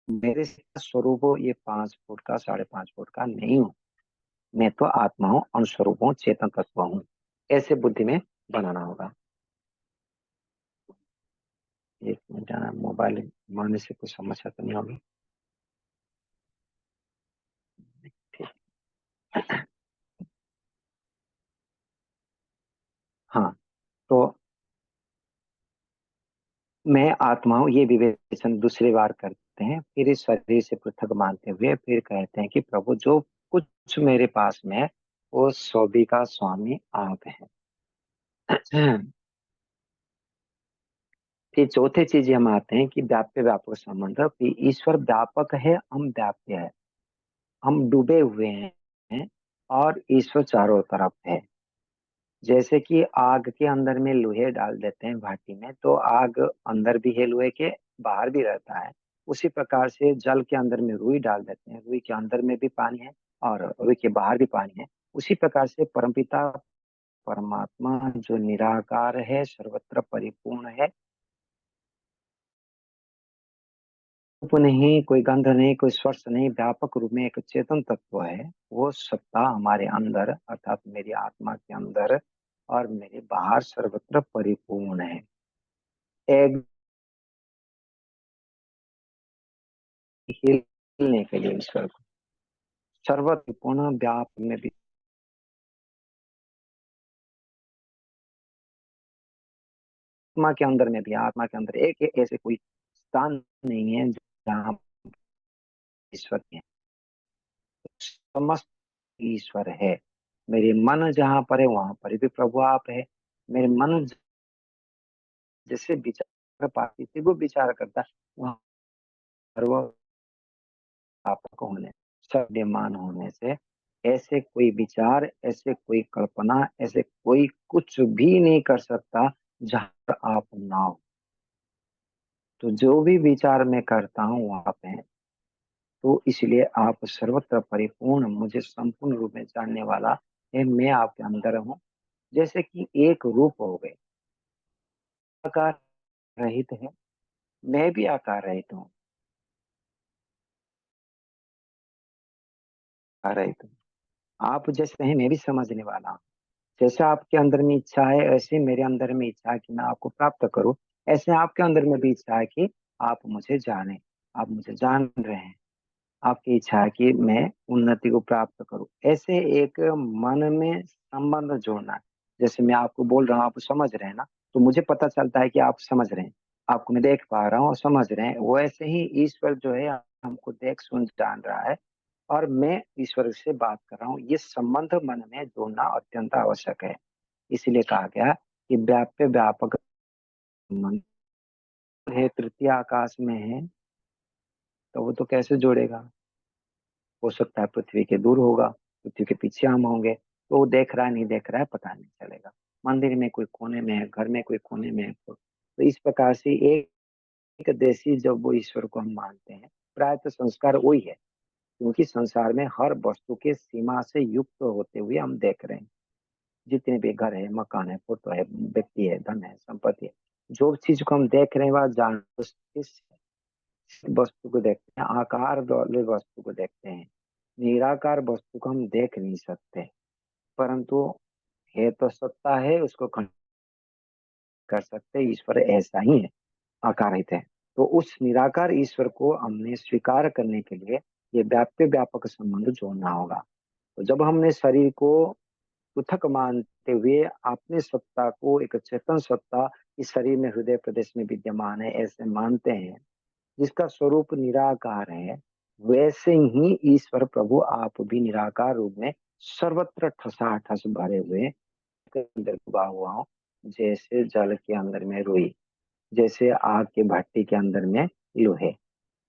C: मेरे स्वरूप ये 5 फुट का, 5.5 फुट का नहीं हूँ। मैं तो आत्मा हूँ, अनुस्वरूप हूँ, चेतन तत्व हूँ। ऐसे बुद्धि में बनाना होगा। एक मिनट, मोबाइल मारने से कुछ समस्या तो नहीं होगी? ठीक। हाँ, तो मैं आत्मा हूँ, ये विवेचन दूसरी बार करते हैं, फिर इस शरीर से पृथक मानते हुए फिर कहते हैं कि प्रभु जो कुछ मेरे पास में है वो सभी का स्वामी आप हैं। फिर चौथे चीज हम आते हैं कि व्याप्य व्यापक संबंध, कि ईश्वर व्यापक है, हम व्याप्य है, हम डूबे हुए हैं और ईश्वर चारों तरफ है। जैसे कि आग के अंदर में लोहे डाल देते हैं भाटी में, तो आग अंदर भी है लोहे के, बाहर भी रहता है। उसी प्रकार से जल के अंदर में रुई डाल देते हैं, रुई के अंदर में भी पानी है और रुई के बाहर भी पानी है। उसी प्रकार से परमपिता परमात्मा जो निराकार है, सर्वत्र परिपूर्ण है, रूप नहीं, कोई गंध नहीं, कोई स्पर्श नहीं, व्यापक रूप में एक चेतन तत्व है। वो सत्ता हमारे अंदर अर्थात मेरी आत्मा के अंदर और मेरे बाहर सर्वत्र परिपूर्ण है। एक हिलने के लिए ईश्वर को सर्वत्र पूर्ण व्याप में भी आत्मा के अंदर में भी, आत्मा के अंदर एक ऐसे कोई स्थान नहीं है जहाँ ईश्वर है। समस्त ईश्वर है। मेरे मन जहाँ पर है वहां पर भी प्रभु आप है। मेरे मन जैसे विचार पाती थी वो विचार करता, वहां पर वो आपको होने सद्यमान होने से ऐसे कोई विचार, ऐसे कोई कल्पना, ऐसे कोई कुछ भी नहीं कर सकता जहां पर आप ना हो। तो जो भी विचार मैं करता हूँ वहां पे, तो इसलिए आप सर्वत्र परिपूर्ण, मुझे संपूर्ण रूप में जानने वाला है, मैं आपके अंदर हूँ। जैसे कि एक रूप हो गए, आकार रहित है, मैं भी आकार रहित हूँ, आकार रहित हूँ। आप जैसे हैं मैं भी समझने वाला हूँ। जैसे आपके अंदर में इच्छा है, ऐसे मेरे अंदर में इच्छा है कि मैं आपको प्राप्त करूं। ऐसे आपके अंदर में भी इच्छा है कि आप मुझे जाने, आप मुझे जान रहे हैं। आपकी इच्छा है कि मैं उन्नति को प्राप्त करूं। ऐसे एक मन में संबंध जोड़ना है। जैसे मैं आपको बोल रहा हूँ, आप समझ रहे हैं ना, तो मुझे पता चलता है कि आप समझ रहे हैं। आपको मैं देख पा रहा हूँ और समझ रहे हैं। वैसे ही ईश्वर जो है हमको देख सुन जान रहा है और मैं ईश्वर से बात कर रहा हूँ। ये संबंध मन में जोड़ना अत्यंत आवश्यक है। इसलिए कहा गया कि व्याप्य व्यापक मन है, तृतीय आकाश में है, तो वो तो कैसे जोड़ेगा? हो सकता है पृथ्वी के दूर होगा, पृथ्वी के पीछे हम होंगे, तो वो देख रहा है नहीं देख रहा है पता नहीं चलेगा। मंदिर में कोई कोने में है, घर में कोई कोने में है, तो इस प्रकार से एक देशी जब वो ईश्वर को हम मानते हैं, प्रायः संस्कार वही है। क्योंकि संसार में हर वस्तु के सीमा से युक्त होते हुए हम देख रहे हैं। जितने भी घर है, मकान है, फोटो है, व्यक्ति है, धन है, संपत्ति है, जो चीज को हम देख रहे हैं वह जान इस वस्तु को देखते हैं, आकार वाले वस्तु को देखते हैं। निराकार वस्तु को हम देख नहीं सकते, परंतु है तो सत्ता है, उसको खंड कर सकते। ईश्वर ऐसा ही है, आकारित है। तो उस निराकार ईश्वर को हमने स्वीकार करने के लिए ये व्याप्य व्यापक संबंध जोड़ना होगा। तो जब हमने शरीर को पृथक मानते हुए अपने सत्ता को एक चेतन सत्ता इस शरीर में हृदय प्रदेश में विद्यमान है ऐसे मानते हैं, जिसका स्वरूप निराकार है, वैसे ही ईश्वर प्रभु आप भी निराकार रूप में सर्वत्र ठसाठस भरे हुए के अंदर डूबा हुआ हूँ। जैसे जल के अंदर में रुई, जैसे आग के भट्टी के अंदर में लोहे।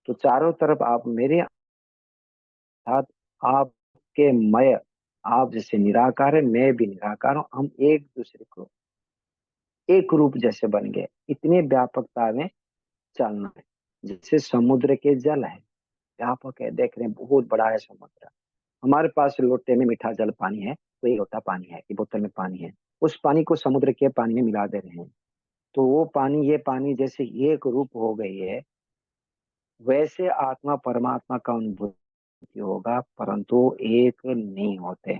C: तो चारों तरफ आप मेरे साथ, आपके मय, आप जैसे निराकार है, मैं भी निराकार हूँ। हम एक दूसरे को एक रूप जैसे बन गए, इतने व्यापकता में चलना है। जैसे समुद्र के जल है, व्यापक है, देख रहे हैं बहुत बड़ा है समुद्र। हमारे पास लोटे में मीठा जल पानी है, तो एक लोटा पानी है कि बोतल में पानी है, उस पानी को समुद्र के पानी में मिला दे रहे हैं, तो वो पानी ये पानी जैसे एक रूप हो गई है। वैसे आत्मा परमात्मा का अनुभूति होगा, परंतु एक नहीं होते।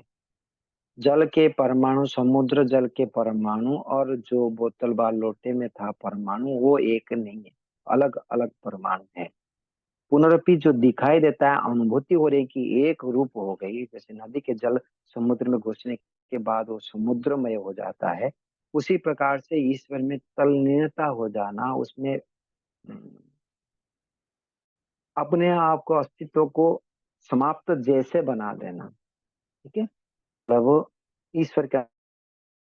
C: जल के परमाणु, समुद्र जल के परमाणु और जो बोतल बाल लोटे में था परमाणु, वो एक नहीं है, अलग अलग परमाणु है। पुनरुक्ति जो दिखाई देता है, अनुभूति हो रही कि एक रूप हो गई, जैसे नदी के जल समुद्र में घुसने के बाद वो समुद्रमय हो जाता है, उसी प्रकार से ईश्वर में तल्लीनता हो जाना, उसमें अपने आप को, अस्तित्व को समाप्त जैसे बना देना। ठीक है, प्रभु ईश्वर के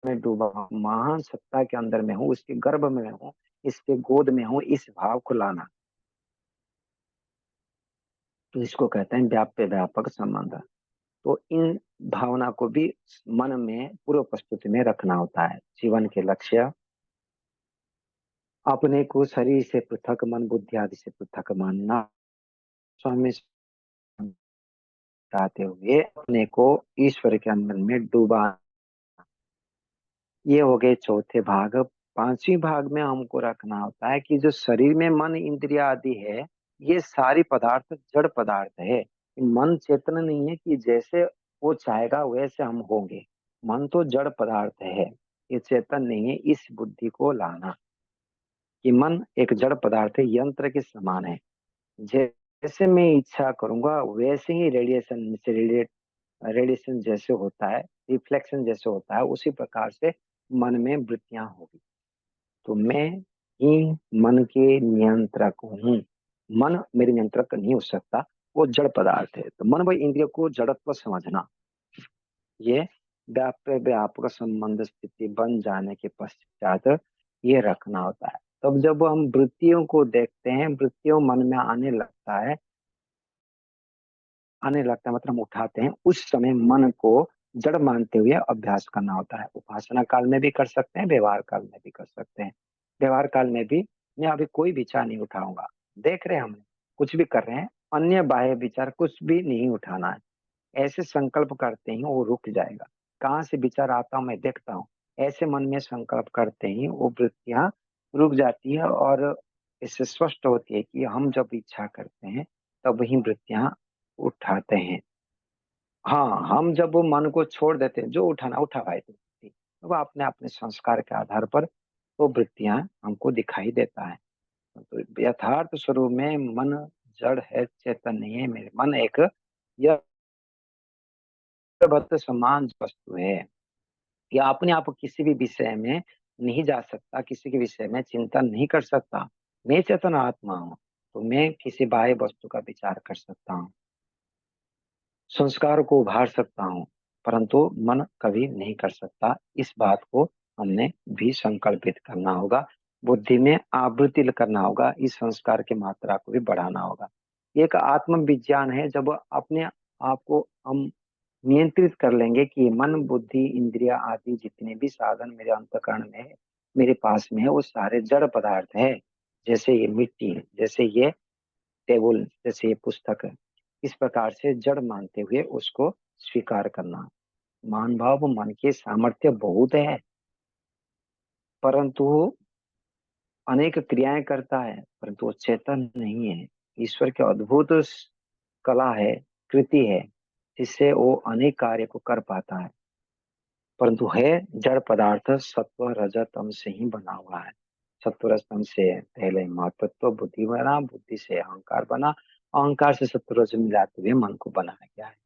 C: में डूबा हूं, महान सत्ता के अंदर में हूँ, उसके गर्भ में हूँ, इसके गोद में हूँ, इस भाव को लाना, तो इसको कहते हैं व्याप्य व्यापक संबंध। तो इन भावना को भी मन में पूर्व प्रस्तुति में रखना होता है। जीवन के लक्ष्य, अपने को शरीर से पृथक, मन बुद्धि आदि से पृथक मानना, स्वामी बताते हुए अपने को ईश्वर के अंदर में डूबा। ये हो गए चौथे भाग। पांचवी भाग में हमको रखना होता है कि जो शरीर में मन इंद्रिया आदि है, ये सारी पदार्थ जड़ पदार्थ है। मन चेतन नहीं है कि जैसे वो चाहेगा वैसे हम होंगे। मन तो जड़ पदार्थ है, ये चेतन नहीं है। इस बुद्धि को लाना कि मन एक जड़ पदार्थ है, यंत्र के समान है। जैसे मैं इच्छा करूंगा वैसे ही रेडिएशन से रेडिएशन जैसे होता है, रिफ्लेक्शन जैसे होता है, उसी प्रकार से मन में वृत्तियां होगी। तो मैं ही मन के नियंत्रक हूँ। मन मेरे नियंत्रक नहीं हो सकता, वो जड़ पदार्थ है। तो मन व इंद्रिय को जड़त्व समझना, ये व्याप्य व्यापक संबंध स्थिति बन जाने के पश्चात ये रखना होता है। तब जब हम वृत्तियों को देखते हैं, वृत्तियों मन में आने लगता है मतलब हम उठाते हैं, उस समय मन को जड़ मानते हुए अभ्यास करना होता है। उपासना काल में भी कर सकते हैं, व्यवहार काल में भी कर सकते हैं। व्यवहार काल में भी मैं अभी कोई विचार नहीं उठाऊंगा, देख रहे हैं हमने कुछ भी कर रहे हैं, अन्य बाह्य विचार कुछ भी नहीं उठाना है। ऐसे संकल्प करते ही वो रुक जाएगा। कहाँ से विचार आता हूँ मैं देखता हूँ, ऐसे मन में संकल्प करते ही वो वृत्तियां रुक जाती है। और इससे स्पष्ट होती है कि हम जब इच्छा करते हैं तब वही वृत्तियां उठाते हैं। हाँ, हम जब वो मन को छोड़ देते हैं, जो उठाना उठा भाई वृत्ति, तो वो अपने अपने संस्कार के आधार पर वो वृत्तियां हमको दिखाई देता है। तो यथार्थ स्वरूप में मन जड़ है, चेतन नहीं है। मेरे मन एक यह समान वस्तु है, या अपने आप किसी भी विषय में नहीं जा सकता, किसी के विषय में चिंतन नहीं कर सकता। मैं चेतन आत्मा हूँ, तो मैं किसी बाह्य वस्तु का विचार कर सकता हूँ, संस्कार को उभार सकता हूँ, परंतु मन कभी नहीं कर सकता। इस बात को हमने भी संकल्पित करना होगा, बुद्धि में आवृत्ति करना होगा, इस संस्कार की मात्रा को भी बढ़ाना होगा। एक आत्म विज्ञान है, जब अपने आप को हम नियंत्रित कर लेंगे कि मन बुद्धि इंद्रिया आदि जितने भी साधन मेरे अंतकरण में है, मेरे पास में है, वो सारे जड़ पदार्थ है। जैसे ये मिट्टी है, जैसे ये टेबल, जैसे ये पुस्तक है, इस प्रकार से जड़ मानते हुए उसको स्वीकार करना। मान भाव मन के सामर्थ्य बहुत है, परंतु वो अनेक क्रियाएं करता है, परंतु वो चेतन नहीं है। ईश्वर के अद्भुत कला है, कृति है, जिससे वो अनेक कार्य को कर पाता है, परंतु है जड़ पदार्थ, सत्व रज तम से ही बना हुआ है। सत्व रज तम से पहले महतत्व बुद्धि बना, बुद्धि से अहंकार बना, अहंकार से सत्व रज मिलाते हुए मन को बनाया गया है।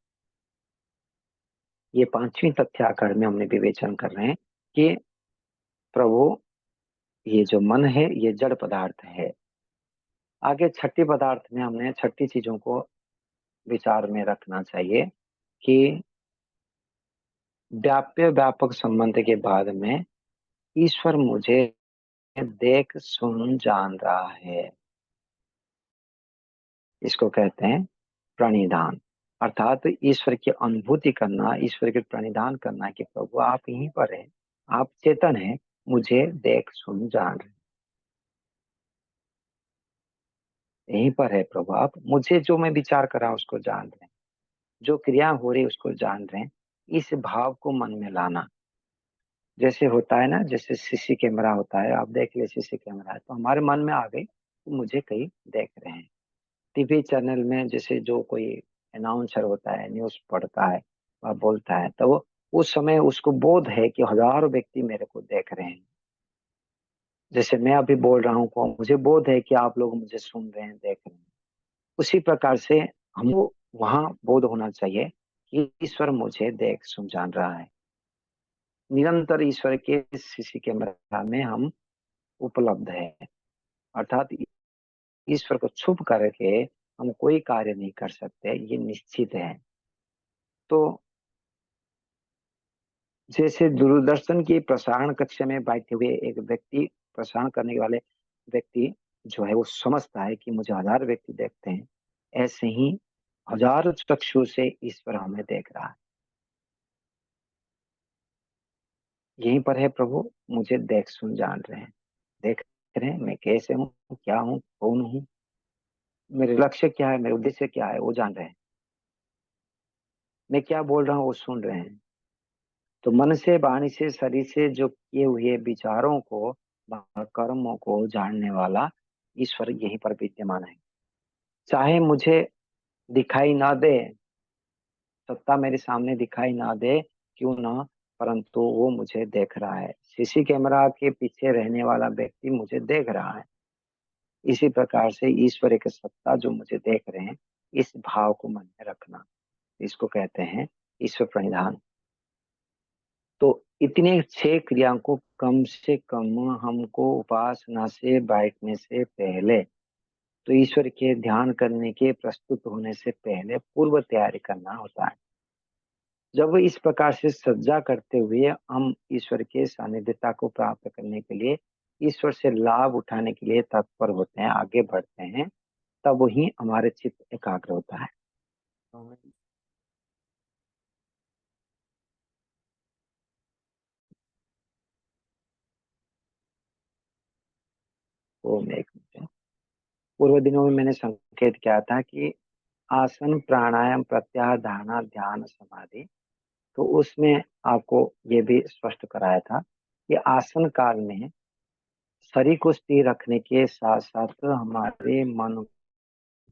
C: ये पांचवी तथ्य आकर में हमने विवेचन कर रहे हैं कि प्रभु ये जो मन है ये जड़ पदार्थ है। आगे छठी पदार्थ में हमने छठी चीजों को विचार में रखना चाहिए कि व्याप्य व्यापक संबंध के बाद में ईश्वर मुझे देख सुन जान रहा है। इसको कहते हैं प्रणिधान, अर्थात ईश्वर की अनुभूति करना, ईश्वर के प्रणिधान करना कि प्रभु आप यहीं पर है, आप चेतन है, मुझे देख सुन जान रहे, यहीं पर है प्रभु आप, मुझे जो मैं विचार कर रहा हूं उसको जान रहे हैं, जो क्रिया हो रही है उसको जान रहे हैं। इस भाव को मन में लाना। जैसे होता है ना, जैसे सीसी कैमरा होता है, आप देख ले सीसी कैमरा है, तो हमारे मन में आ गई तो मुझे कहीं देख रहे हैं। टीवी चैनल में जैसे जो कोई अनाउंसर होता है, न्यूज पढ़ता है, वह बोलता है, तो वो उस समय उसको बोध है कि हजारों व्यक्ति मेरे को देख रहे हैं, जैसे मैं अभी बोल रहा हूँ, को मुझे बोध है कि आप लोग मुझे सुन रहे हैं, देख रहे हैं। उसी प्रकार से हमको वहां बोध होना चाहिए कि ईश्वर मुझे देख सुन जान रहा है। निरंतर ईश्वर के सीसी कैमरा में हम उपलब्ध है, अर्थात ईश्वर को छुप करके हम कोई कार्य नहीं कर सकते, ये निश्चित है। तो जैसे दूरदर्शन की प्रसारण कक्ष में बैठे हुए एक व्यक्ति, प्रसारण करने वाले व्यक्ति जो है वो समझता है कि मुझे हजार व्यक्ति देखते हैं, ऐसे ही हजारों चक्षु से ईश्वर हमें देख रहा है। यहीं पर है प्रभु मुझे देख सुन जान रहे हैं, देख रहे हैं मैं कैसे हूँ, क्या हूँ, कौन हूँ, मेरे लक्ष्य क्या है, मेरे उद्देश्य क्या है, वो जान रहे हैं। मैं क्या बोल रहा हूँ वो सुन रहे हैं। तो मन से, वाणी से, शरीर से जो किए हुए विचारों को, कर्मों को जानने वाला ईश्वर यहीं पर विद्यमान है। चाहे मुझे दिखाई ना दे, सत्ता मेरे सामने दिखाई ना दे क्यों ना, परंतु वो मुझे देख रहा है। सीसी कैमरा के पीछे रहने वाला व्यक्ति मुझे देख रहा है। इसी प्रकार से ईश्वर एक सत्ता जो मुझे देख रहे हैं, इस भाव को मन में रखना, इसको कहते हैं ईश्वर प्रणिधान। तो इतने 6 क्रिया को कम से कम हमको उपासना से बैठने से पहले, तो ईश्वर के ध्यान करने के प्रस्तुत होने से पहले पूर्व तैयारी करना होता है। जब इस प्रकार से सज्जा करते हुए हम ईश्वर के सानिध्यता को प्राप्त करने के लिए, ईश्वर से लाभ उठाने के लिए तत्पर होते हैं, आगे बढ़ते हैं, तब ही हमारे चित्त एकाग्र होता है। ओम एक मिनट। पूर्व दिनों में मैंने संकेत किया था कि आसन, प्राणायाम, प्रत्याहार, धारणा, ध्यान, समाधि, तो उसमें आपको ये भी स्पष्ट कराया था कि आसन काल में शरीर को स्थिर रखने के साथ साथ हमारे मन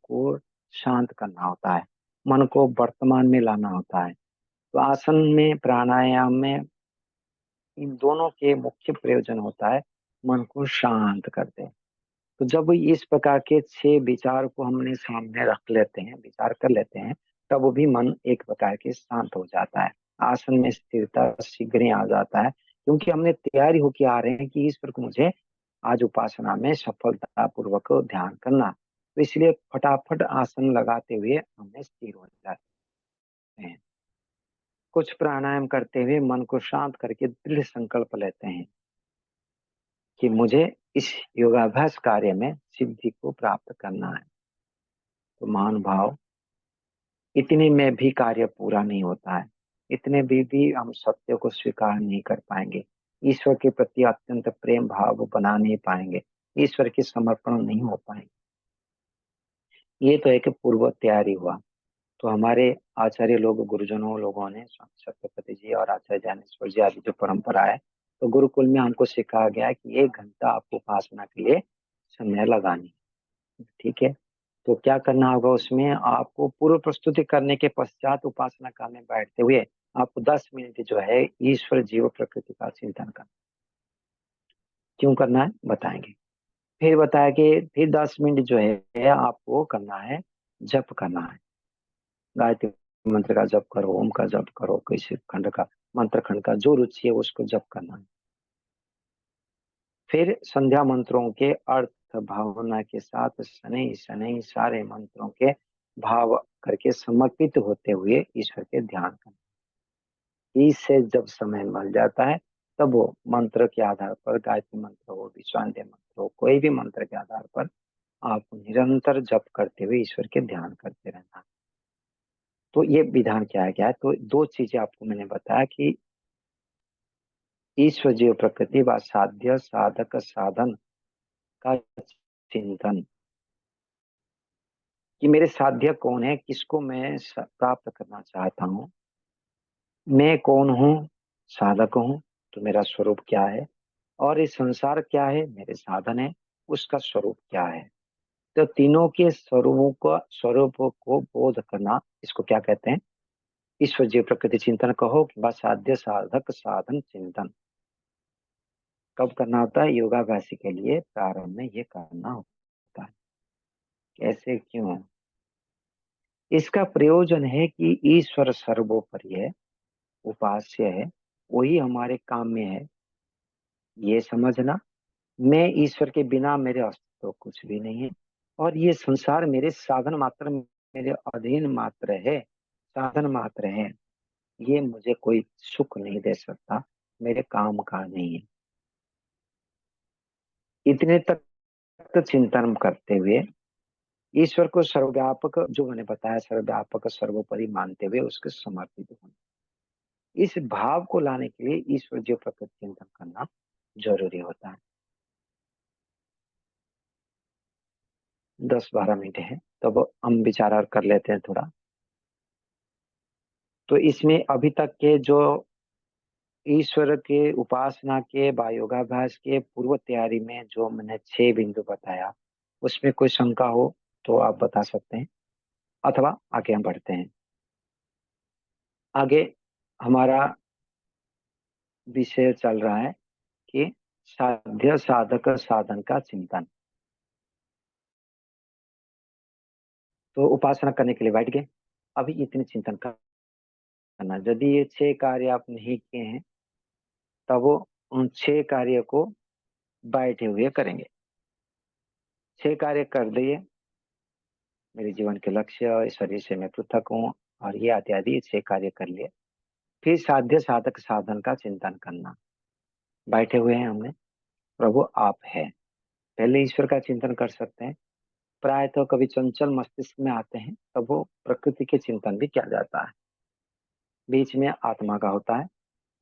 C: को शांत करना होता है, मन को वर्तमान में लाना होता है। तो आसन में, प्राणायाम में, इन दोनों के मुख्य प्रयोजन होता है मन को शांत कर दे। तो जब इस प्रकार के 6 विचार को हमने सामने रख लेते हैं, विचार कर लेते हैं, तब वो भी मन एक प्रकार के शांत हो जाता है। आसन में स्थिरता शीघ्र ही आ जाता है, क्योंकि हमने तैयारी होके आ रहे हैं कि ईश्वर को मुझे आज उपासना में सफलता पूर्वक ध्यान करना। तो इसलिए फटाफट आसन लगाते हुए हमें स्थिर हो जाते हैं। कुछ प्राणायाम करते हुए मन को शांत करके दृढ़ संकल्प लेते हैं कि मुझे इस योगाभ्यास कार्य में सिद्धि को प्राप्त करना है। तो मान भाव, इतने में भी कार्य पूरा नहीं होता है, इतने भी हम सत्य को स्वीकार नहीं कर पाएंगे, ईश्वर के प्रति अत्यंत प्रेम भाव बना नहीं पाएंगे, ईश्वर के समर्पण नहीं हो पाएंगे। ये तो एक पूर्व तैयारी हुआ। तो हमारे आचार्य लोग, गुरुजनों लोगों ने, स्वामी सत्यपति जी और आचार्य ज्ञानेश्वर जी आदि जो परंपरा है, तो गुरुकुल में हमको सिखाया गया है कि 1 घंटा आपको उपासना के लिए समय लगानी, ठीक है। तो क्या करना होगा, उसमें आपको पूर्व प्रस्तुति करने के पश्चात उपासना काल में बैठते हुए आपको 10 मिनट जो है ईश्वर जीव प्रकृति का चिंतन करना। क्यों करना है बताएंगे। फिर बताया कि फिर 10 मिनट जो है आपको करना है, जप करना है। गायत्री मंत्र का जप करो, ओम का जप करो, किसी खंड का, मंत्र खंड का, जो रुचि है उसको जप करना है। फिर संध्या मंत्रों के अर्थ भावना के साथ शनै शनै सारे मंत्रों के भाव करके समर्पित होते हुए ईश्वर के ध्यान करना। इससे जब समय मिल जाता है, तब वो मंत्र के आधार पर, गायत्री मंत्र हो, विश्वांध्य मंत्र हो, कोई भी मंत्र के आधार पर आप निरंतर जप करते हुए ईश्वर के ध्यान करते रहना। तो ये विधान क्या है। तो 2 चीजें आपको मैंने बताया कि ईश्वर जीव प्रकृति व साध्य साधक साधन का चिंतन, कि मेरे साध्य कौन है, किसको मैं प्राप्त करना चाहता हूँ, मैं कौन हूँ, साधक हूँ, तो मेरा स्वरूप क्या है, और ये संसार क्या है, मेरे साधन है, उसका स्वरूप क्या है। तो तीनों के स्वरूप को बोध करना, इसको क्या कहते हैं, ईश्वर जीव प्रकृति चिंतन कहो कि बस साध्य साधक साधन चिंतन कब करना होता है? योगाभ्यासी के लिए प्रारंभ में ये करना होता है। कैसे, क्यों? इसका प्रयोजन है कि ईश्वर सर्वोपरि है, उपास्य है, वही हमारे काम में है, ये समझना। मैं ईश्वर के बिना मेरे अस्तित्व कुछ भी नहीं है, और ये संसार मेरे साधन मात्र, मेरे अधीन मात्र है, साधन मात्र है। ये मुझे कोई सुख नहीं दे सकता, मेरे काम का नहीं है। इतने तक तो चिंतन करते हुए ईश्वर को सर्वव्यापक, जो मैंने बताया, सर्वव्यापक सर्वोपरि मानते हुए उसके समर्पित होना, इस भाव को लाने के लिए ईश्वर जो प्रकृति चिंतन करना जरूरी होता है। 10-12 मिनट है, तब हम विचार और कर लेते हैं थोड़ा। तो इसमें अभी तक के जो ईश्वर के उपासना के व योगाभ्यास के पूर्व तैयारी में जो मैंने 6 बिंदु बताया, उसमें कोई शंका हो तो आप बता सकते हैं, अथवा आगे हम बढ़ते हैं। आगे हमारा विषय चल रहा है कि साध्य साधक साधन का चिंतन। तो उपासना करने के लिए बैठ गए, अभी इतने चिंतन करना। यदि ये 6 कार्य आप नहीं किए हैं, तब वो उन 6 कार्य को बैठे हुए करेंगे। 6 कार्य कर दिए, मेरे जीवन के लक्ष्य, इस शरीर से मैं पृथक हूँ, और ये इत्यादि 6 कार्य कर लिए। फिर साध्य साधक साधन का चिंतन करना। बैठे हुए हैं हमने, प्रभु आप है, पहले ईश्वर का चिंतन कर सकते हैं। प्राय तो कभी चंचल मस्तिष्क में आते हैं, तब वो प्रकृति के चिंतन भी किया जाता है। बीच में आत्मा का होता है,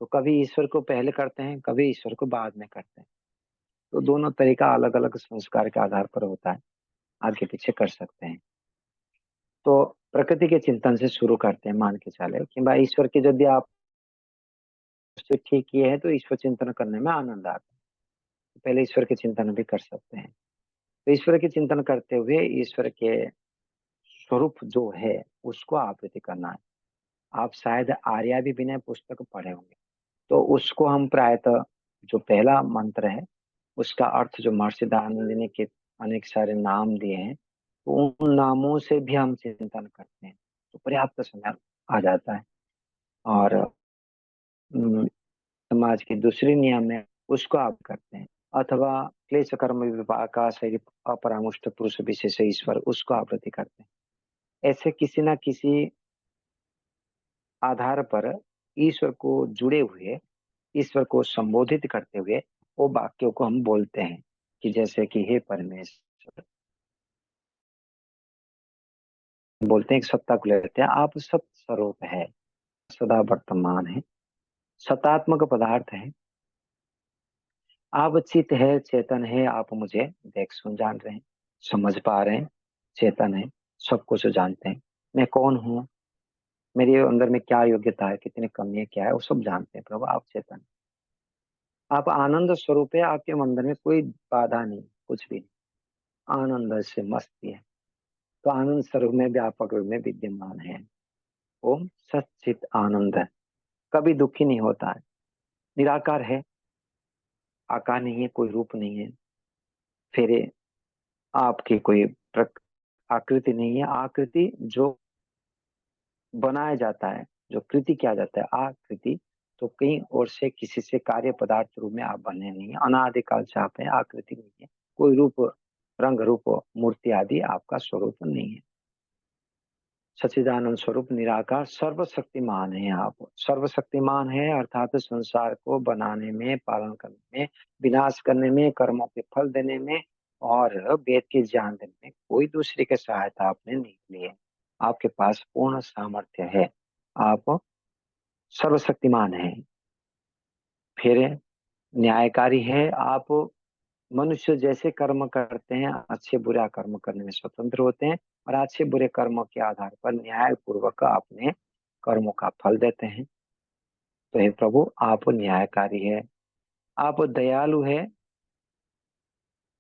C: तो कभी ईश्वर को पहले करते हैं, कभी ईश्वर को बाद में करते हैं। तो दोनों तरीका अलग अलग संस्कार के आधार पर होता है, आगे पीछे कर सकते हैं। तो प्रकृति के चिंतन से शुरू करते हैं। मान के चले कि भाई ईश्वर की यदि आप उससे ठीक किए हैं, तो ईश्वर चिंतन करने में आनंद आता है, तो पहले ईश्वर के चिंतन भी कर सकते हैं। तो ईश्वर के चिंतन करते हुए ईश्वर के स्वरूप जो है उसको आवृत्ति करना है। आप शायद आर्या भी विनय पुस्तक पढ़े होंगे, तो उसको हम प्रायतः, जो पहला मंत्र है उसका अर्थ जो महर्षि दयानंद ने के अनेक सारे नाम दिए हैं, तो उन नामों से भी हम चिंतन करते हैं, तो पर्याप्त समय आ जाता है। और समाज के दूसरे नियम है उसको आप करते हैं, अथवा क्लेश कर्म विपाक का शरीर अपरामुष्ट पुरुष विशेष ईश्वर, उसको आवृत्ति करते हैं। ऐसे किसी ना किसी आधार पर ईश्वर को जुड़े हुए, ईश्वर को संबोधित करते हुए वो वाक्यों को हम बोलते हैं, कि जैसे कि हे परमेश्वर, बोलते हैं, एक सत्ता को लेते हैं, आप सत स्वरूप है, सदा वर्तमान है, सतात्मक पदार्थ है, आप चित है, चेतन है, आप मुझे देख सुन जान रहे हैं, समझ पा रहे हैं, चेतन है, सब कुछ जानते हैं, मैं कौन हूँ, मेरे अंदर में क्या योग्यता है, कितनी कमियां क्या है, वो सब जानते हैं। प्रभु आप चेतन हैं। आप आनंद स्वरूप है, आपके अंदर में कोई बाधा नहीं, कुछ भी नहीं, आनंद से मस्ती है। तो आनंद स्वरूप में व्यापक रूप में विद्यमान है। ओम सच्चित आनंद है, कभी दुखी नहीं होता है, निराकार है, आकार नहीं है, कोई रूप नहीं है, फिर आपकी कोई आकृति नहीं है। आकृति जो बनाया जाता है, जो कृति किया जाता है, आकृति, तो कहीं और से किसी से कार्य पदार्थ रूप में आप बने नहीं है, अनादिकाल से आप है, आकृति नहीं है, कोई रूप, रंग रूप, मूर्ति आदि आपका स्वरूप नहीं है। सच्चिदानंद स्वरूप निराकार सर्वशक्तिमान है। आप सर्वशक्तिमान है, अर्थात संसार को बनाने में, पालन करने में, विनाश करने में, कर्मों के फल देने में और वेद के ज्ञान देने में कोई दूसरे की सहायता आपने नहीं ली है। आपके पास पूर्ण सामर्थ्य है, आप सर्वशक्तिमान है। फिर न्यायकारी है, आप मनुष्य जैसे कर्म करते हैं, अच्छे बुरा कर्म करने में स्वतंत्र होते हैं, और अच्छे बुरे कर्मों के आधार पर न्याय पूर्वक अपने कर्मों का फल देते हैं। तो हे प्रभु आप न्यायकारी है, आप दयालु है,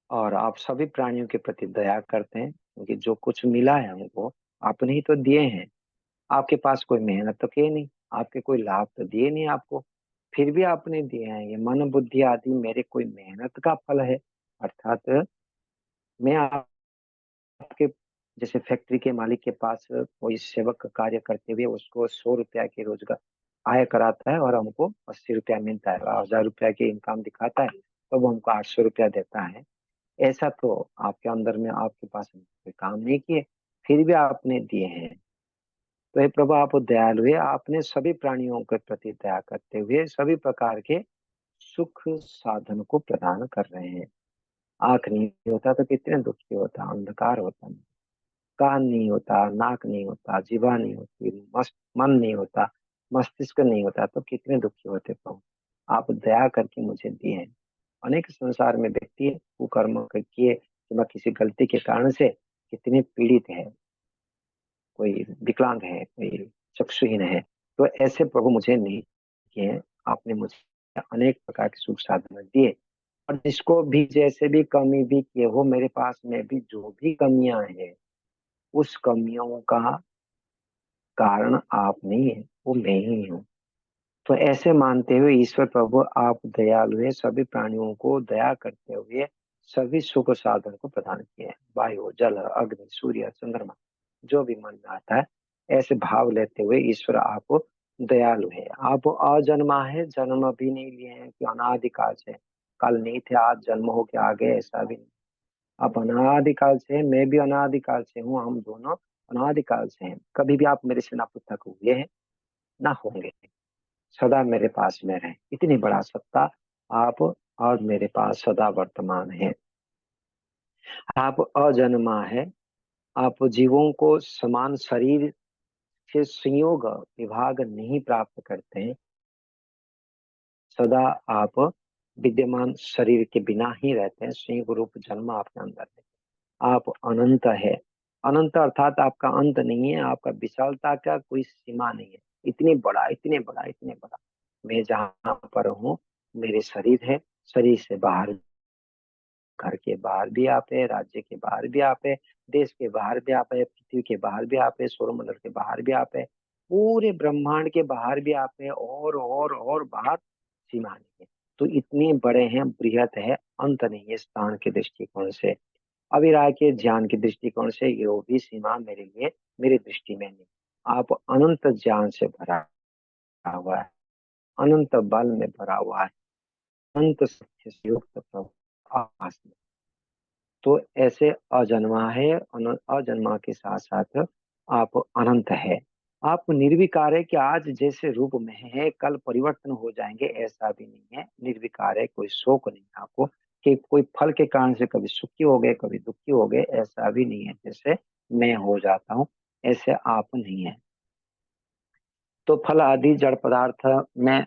C: और आप सभी प्राणियों के प्रति दया करते हैं, क्योंकि जो कुछ मिला है हमको आपने ही तो दिए हैं। आपके पास कोई मेहनत तो की नहीं, आपके कोई लाभ तो दिए नहीं आपको, फिर भी आपने दिए हैं। ये मन बुद्धि आदि मेरे कोई मेहनत का फल है। अर्थात मैं आपके जैसे फैक्ट्री के मालिक के पास कोई सेवक का कार्य करते हुए उसको 100 रुपया के रोजगार आय कराता है और हमको 80 रुपया मिलता है, 1000 रुपया की इनकम दिखाता है तो वो हमको 800 रुपया देता है। ऐसा तो आपके अंदर में आपके पास कोई काम नहीं किए, फिर भी आपने दिए हैं। तो हे प्रभु आप दयालु है, आपने सभी प्राणियों के प्रति दया करते हुए सभी प्रकार के सुख साधन को प्रदान कर रहे हैं। आंख नहीं होता तो कितने दुखी होता, अंधकार होता, कान नहीं होता, नाक नहीं होता, जीवा नहीं होती, मन नहीं होता, मस्तिष्क नहीं होता तो कितने दुखी होते प्रभु। आप दया करके मुझे दिए हैं। अनेक संसार में व्यक्ति कुकर्म किए कि किसी गलती के कारण से कितने पीड़ित है, कोई विकलांग है, कोई चक्षुहीन है, तो ऐसे प्रभु मुझे नहीं किए। आपने मुझे अनेक प्रकार के सुख साधन दिए, और जिसको भी जैसे भी कमी भी किए हो मेरे पास में भी जो भी कमियां हैं उस कमियों का कारण आप नहीं है, वो मैं ही हूँ। तो ऐसे मानते हुए ईश्वर प्रभु आप दयालु है, सभी प्राणियों को दया करते हुए सभी सुख साधन को प्रदान किए हैं। वायु, जल, अग्नि, सूर्य, चंद्रमा, जो भी मन में आता है ऐसे भाव लेते हुए ईश्वर आप दयालु है। आप अजन्मा है, जन्म भी नहीं लिए हैं कि अनादिकाल से, कल नहीं थे आज जन्म हो के आ गए, ऐसा भी नहीं। आप अनादिकाल से हैं, मैं भी अनादिकाल से हूँ, हम दोनों अनादिकाल से हैं। कभी भी आप मेरे से ना पृथक हुए हैं ना होंगे, सदा मेरे पास में रहे। इतनी बड़ा सत्ता आप और मेरे पास सदा वर्तमान है। आप अजन्मा है, आप जीवों को समान शरीर से संयोग विभाग नहीं प्राप्त करते हैं, सदा आप विद्यमान शरीर के बिना ही रहते हैं, संयोग रूप जन्म आपके अंदर है। आप अनंत है, अनंत अर्थात आपका अंत नहीं है, आपका विशालता का कोई सीमा नहीं है। इतने बड़ा, इतने बड़ा, इतने बड़ा मैं जहाँ पर हूँ, मेरे शरीर है, शरीर से बाहर, घर के बाहर भी आप है, राज्य के बाहर भी आप है, देश के बाहर भी आप है, पृथ्वी के बाहर भी आप है, सौरमंडल के बाहर भी आप है, पूरे ब्रह्मांड के बाहर भी आप है, और बाहर सीमा नहीं है। तो इतने बड़े हैं, बृहत है, अंत नहीं है स्थान के दृष्टिकोण से। अविराग के ज्ञान की दृष्टिकोण से ये भी सीमा मेरे लिए, मेरी दृष्टि में नहीं। आप अनंत ज्ञान से भरा हुआ है, अनंत बल में भरा हुआ है, अनंत सत्य से युक्त प्रभु आकाश में। तो ऐसे अजन्मा है, अजन्मा के साथ साथ आप अनंत है। आप निर्विकार है कि आज जैसे रूप में है कल परिवर्तन हो जाएंगे, ऐसा भी नहीं है। निर्विकार है, कोई शोक नहीं है आपको कि कोई फल के कारण से कभी सुखी हो गए कभी दुखी हो गए, ऐसा भी नहीं है। जैसे मैं हो जाता हूँ ऐसे आप नहीं है। तो फल आदि जड़ पदार्थ में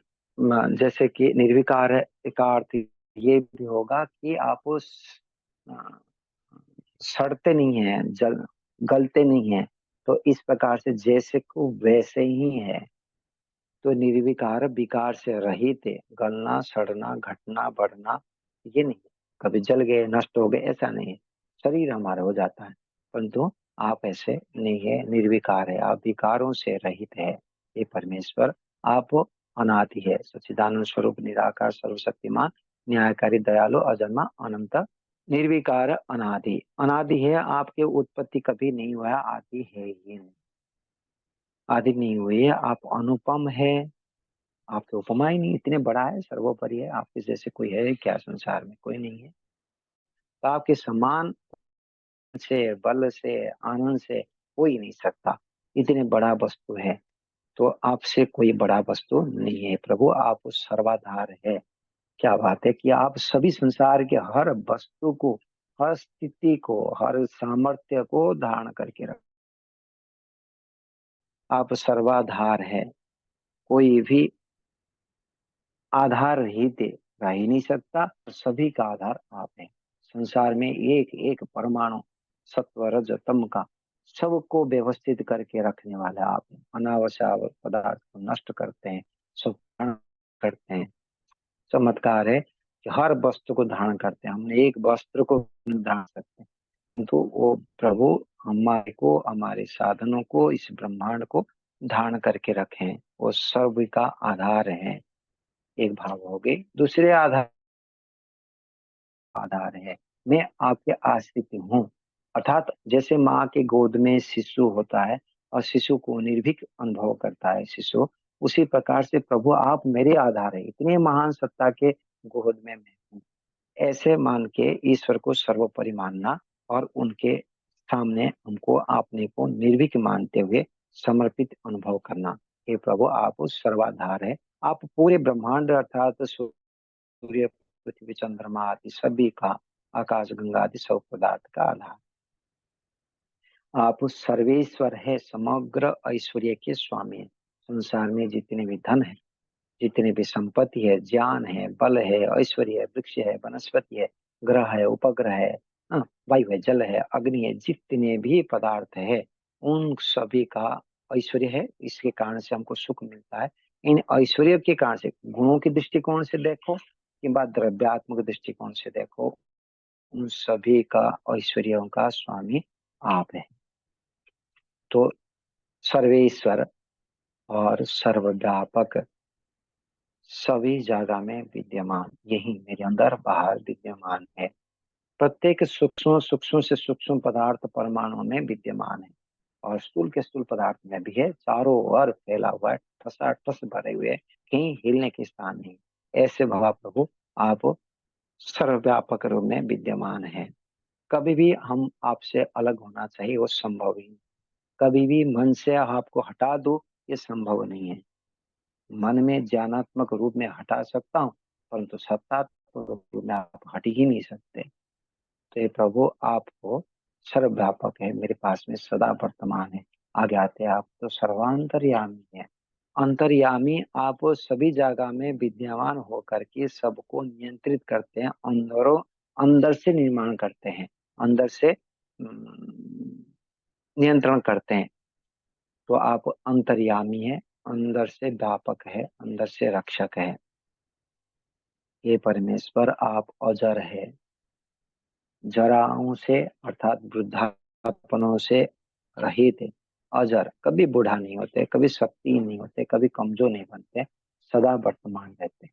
C: जैसे कि निर्विकार है, का अर्थ ये भी होगा कि आप सड़ते नहीं है, जल गलते नहीं है। तो इस प्रकार से जैसे को वैसे ही है। तो निर्विकार विकार से रहित है, गलना सड़ना घटना बढ़ना ये नहीं, कभी जल गए नष्ट हो गए ऐसा नहीं है। शरीर हमारा हो जाता है, परंतु आप ऐसे नहीं है, निर्विकार है, आप विकारों से रहित है। ये परमेश्वर आप अनादि है, सच्चिदानंद स्वरूप निराकार सर्वशक्तिमान न्यायकारी दयालु अजन्मा अनंत निर्विकार अनादि। अनादि है, आपके उत्पत्ति कभी नहीं हुआ, आदि है ही नहीं, आदि नहीं हुई है। आप अनुपम है, आपके उपमा ही नहीं, इतने बड़ा है, सर्वोपरि है, आपके जैसे कोई है क्या संसार में, कोई नहीं है। तो आपके समान से, बल से, आनंद से कोई नहीं सकता, इतने बड़ा वस्तु है। तो आपसे कोई बड़ा वस्तु नहीं है प्रभु, आप सर्वाधार है। क्या बात है कि आप सभी संसार के हर वस्तु को, हर स्थिति को, हर सामर्थ्य को धारण करके रख, आप सर्वाधार है। कोई भी आधार रहित रह ही नहीं सकता, सभी का आधार आप है। संसार में एक एक परमाणु सत्व रज तम का सबको व्यवस्थित करके रखने वाले आप हैं। अनावश्यक पदार्थ को नष्ट करते हैं, सब करते हैं। चमत्कार है कि हर वस्तु को धारण करते हैं, हमने एक वस्त्र को नहीं धारण सकते, तो वो प्रभु हमारे को, हमारे साधनों को, इस ब्रह्मांड को धारण करके रखें, वो सर्व का आधार है। एक भाव हो गई। दूसरे आधार है, मैं आपके आश्रित हूँ। अर्थात जैसे माँ के गोद में शिशु होता है और शिशु को निर्भीक अनुभव करता है शिशु, उसी प्रकार से प्रभु आप मेरे आधार है, इतने महान सत्ता के गोद में मैं हूँ। ऐसे मान के ईश्वर को सर्वोपरि मानना और उनके सामने हमको अपने को निर्भीक मानते हुए समर्पित अनुभव करना। हे प्रभु आप उस सर्वाधार है, आप पूरे ब्रह्मांड अर्थात सूर्य पृथ्वी चंद्रमा आदि सभी का, आकाश गंगा आदि सब पदार्थ का आधार। आप सर्वेश्वर है, समग्र ऐश्वर्य के स्वामी है। संसार में जितने भी धन है, जितने भी संपत्ति है, ज्ञान है, बल है, ऐश्वर्य है, वृक्ष है, वनस्पति है, ग्रह है, उपग्रह है, वायु है, जल है, अग्नि है, जितने भी पदार्थ है उन सभी का ऐश्वर्य है। इसके कारण से हमको सुख मिलता है। इन ऐश्वर्य के कारण से, गुणों के दृष्टिकोण से देखो किंवा द्रव्यात्मक दृष्टिकोण से देखो, उन सभी का ऐश्वर्यों का स्वामी आप है। तो सर्वेश्वर और सर्वव्यापक, सभी जगह में विद्यमान, यही मेरे अंदर बाहर विद्यमान है। प्रत्येक सूक्ष्म सूक्ष्म से सूक्ष्म पदार्थ परमाणु में विद्यमान है और स्थूल के स्थूल पदार्थ में भी है। चारों ओर फैला हुआ है, ठसाठस भरे हुए, कहीं हिलने के स्थान नहीं। ऐसे भवा प्रभु आप सर्वव्यापक रूप में विद्यमान है। कभी भी हम आपसे अलग होना चाहिए वो संभव ही नहीं। कभी भी मन से आपको हटा दो, ये संभव नहीं है। मन में ज्ञानात्मक रूप में हटा सकता हूँ, परंतु सत्तात्मक रूप में आप हट ही नहीं सकते। तो ये प्रभु आपको सर्वव्यापक है, मेरे पास में सदा वर्तमान है। आगे आते आप तो सर्वांतर्यामी है। अंतर्यामी आप सभी जगह में विद्यमान होकर के सबको नियंत्रित करते हैं, अंदर से निर्माण करते हैं, अंदर से नियंत्रण करते हैं। तो आप अंतर्यामी है, अंदर से व्यापक है, अंदर से रक्षक है। ये परमेश्वर आप अजर है, जराओं से अर्थात वृद्धापनों से रहित है। अजर, कभी बूढ़ा नहीं होते, कभी शक्तिहीन नहीं होते, कभी कमजोर नहीं बनते, सदा वर्तमान रहते।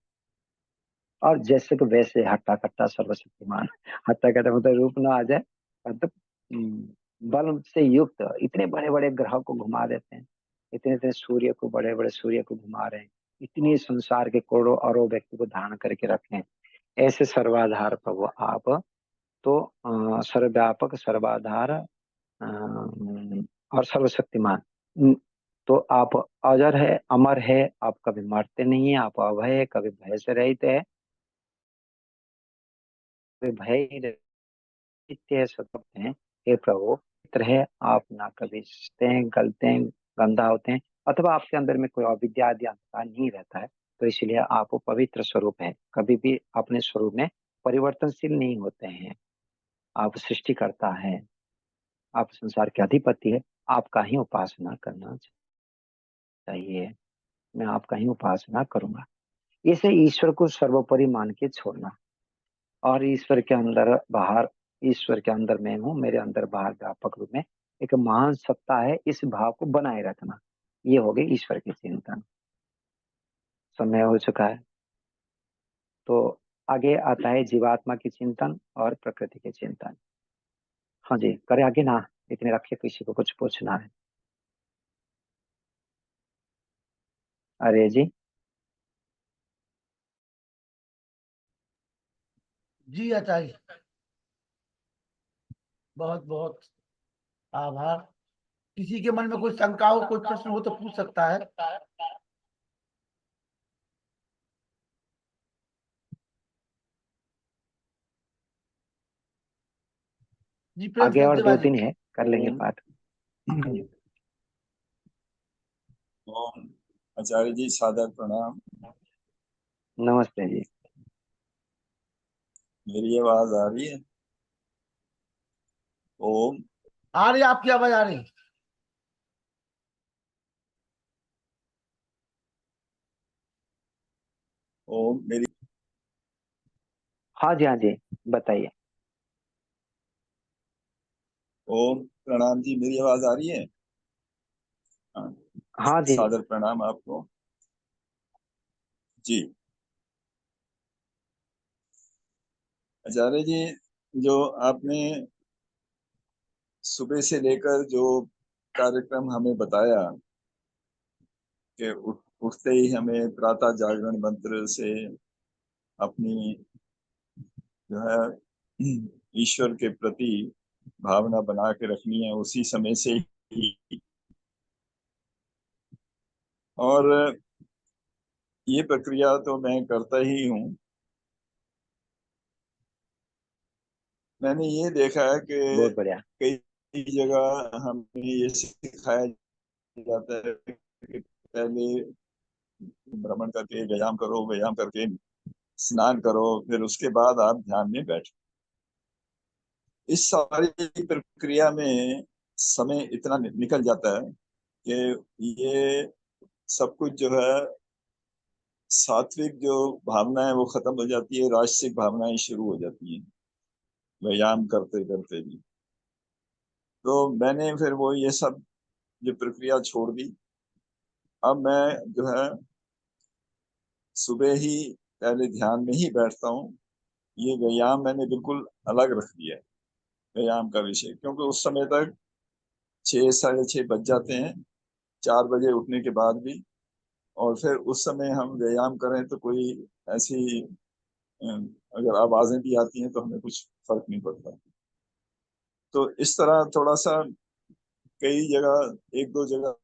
C: और जैसे को वैसे हट्टा कट्टा सर्वशक्तिमान। हट्टा कट्टा मतलब रूप ना आ जाए, मतलब बल से युक्त इतने बड़े बड़े ग्रह को घुमा देते हैं, इतने इतने सूर्य को, बड़े बड़े सूर्य को घुमा रहे हैं, इतनी संसार के करोड़ों अरबों व्यक्ति को धारण करके रखे हैं। ऐसे सर्वाधार प्रभु आप तो सर्वव्यापक, सर्वाधार और सर्वशक्तिमान। तो आप अजर है, अमर है, आप कभी मरते नहीं है, आप अभय है, कभी भय से रहित है, कभी भय ही रहते है, सतत हैं। हे प्रभु मित्र है, आप ना कभी सीखते हैं, गलते हैं, गंदा होते हैं, अथवा आपके अंदर में कोई अविद्या आदि अंधकार नहीं रहता है। तो इसलिए आप पवित्र स्वरूप है, कभी भी अपने स्वरूप में परिवर्तनशील नहीं होते हैं। आप सृष्टिकर्ता है, आप संसार के अधिपति है, आपका ही उपासना करना चाहिए। मैं आपका ही उपासना करूंगा। इसे ईश्वर को सर्वोपरि मान के छोड़ना और ईश्वर के अंदर बाहर, ईश्वर के अंदर मैं हूँ, मेरे अंदर बाहर व्यापक रूप में एक महान सत्ता है, इस भाव को बनाए रखना। ये हो गई ईश्वर की चिंतन। समय हो चुका है, तो आगे आता है जीवात्मा की चिंतन और प्रकृति के चिंतन। हाँ जी, करे आगे ना, इतने रखे, किसी को कुछ पूछना है? अरे जी,
B: जी आचार्य, बहुत बहुत आभार। किसी के मन में कोई शंका हो, कोई प्रश्न हो तो पूछ सकता है। जी प्रेम
C: आगे और
B: सचदेवा
C: दो
B: जी।
C: तीन है, कर लेंगे बात।
E: ओम आचार्य जी सादर प्रणाम।
C: नमस्ते जी।
E: मेरी आवाज आ रही है? ओम।
B: आ रही, आपकी आवाज आ रही।
E: ओम मेरी।
C: हाँ जी, हाँ जी, बताइए।
E: ओम प्रणाम जी, मेरी आवाज आ रही है? हाँ।
C: हाँ जी।
E: सादर प्रणाम आपको जी। आचार्य जी, जो आपने सुबह से लेकर जो कार्यक्रम हमें बताया कि उठते ही हमें प्रातः जागरण मंत्र से अपनी जो है ईश्वर के प्रति भावना बना के रखनी है उसी समय से ही, और ये प्रक्रिया तो मैं करता ही हूँ। मैंने ये देखा है कि
C: बहुत बढ़िया।
E: कई जगह हमें ये सिखाया जाता है कि पहले भ्रमण करके व्यायाम करो, व्यायाम करके स्नान करो, फिर उसके बाद आप ध्यान में बैठो। इस सारी प्रक्रिया में समय इतना निकल जाता है कि ये सब कुछ जो है सात्विक जो भावना है वो खत्म हो जाती है, राजसिक भावनाएं शुरू हो जाती हैं व्यायाम करते करते भी। तो मैंने फिर वो ये सब जो प्रक्रिया छोड़ दी। अब मैं जो है सुबह ही पहले ध्यान में ही बैठता हूँ। ये व्यायाम मैंने बिल्कुल अलग रख दिया है, व्यायाम का विषय, क्योंकि उस समय तक 6 साढ़े 6 बज जाते हैं, 4 बजे उठने के बाद भी। और फिर उस समय हम व्यायाम करें तो कोई ऐसी अगर आवाजें भी आती हैं तो हमें कुछ फर्क नहीं पड़ता। तो इस तरह थोड़ा सा कई जगह, एक दो जगह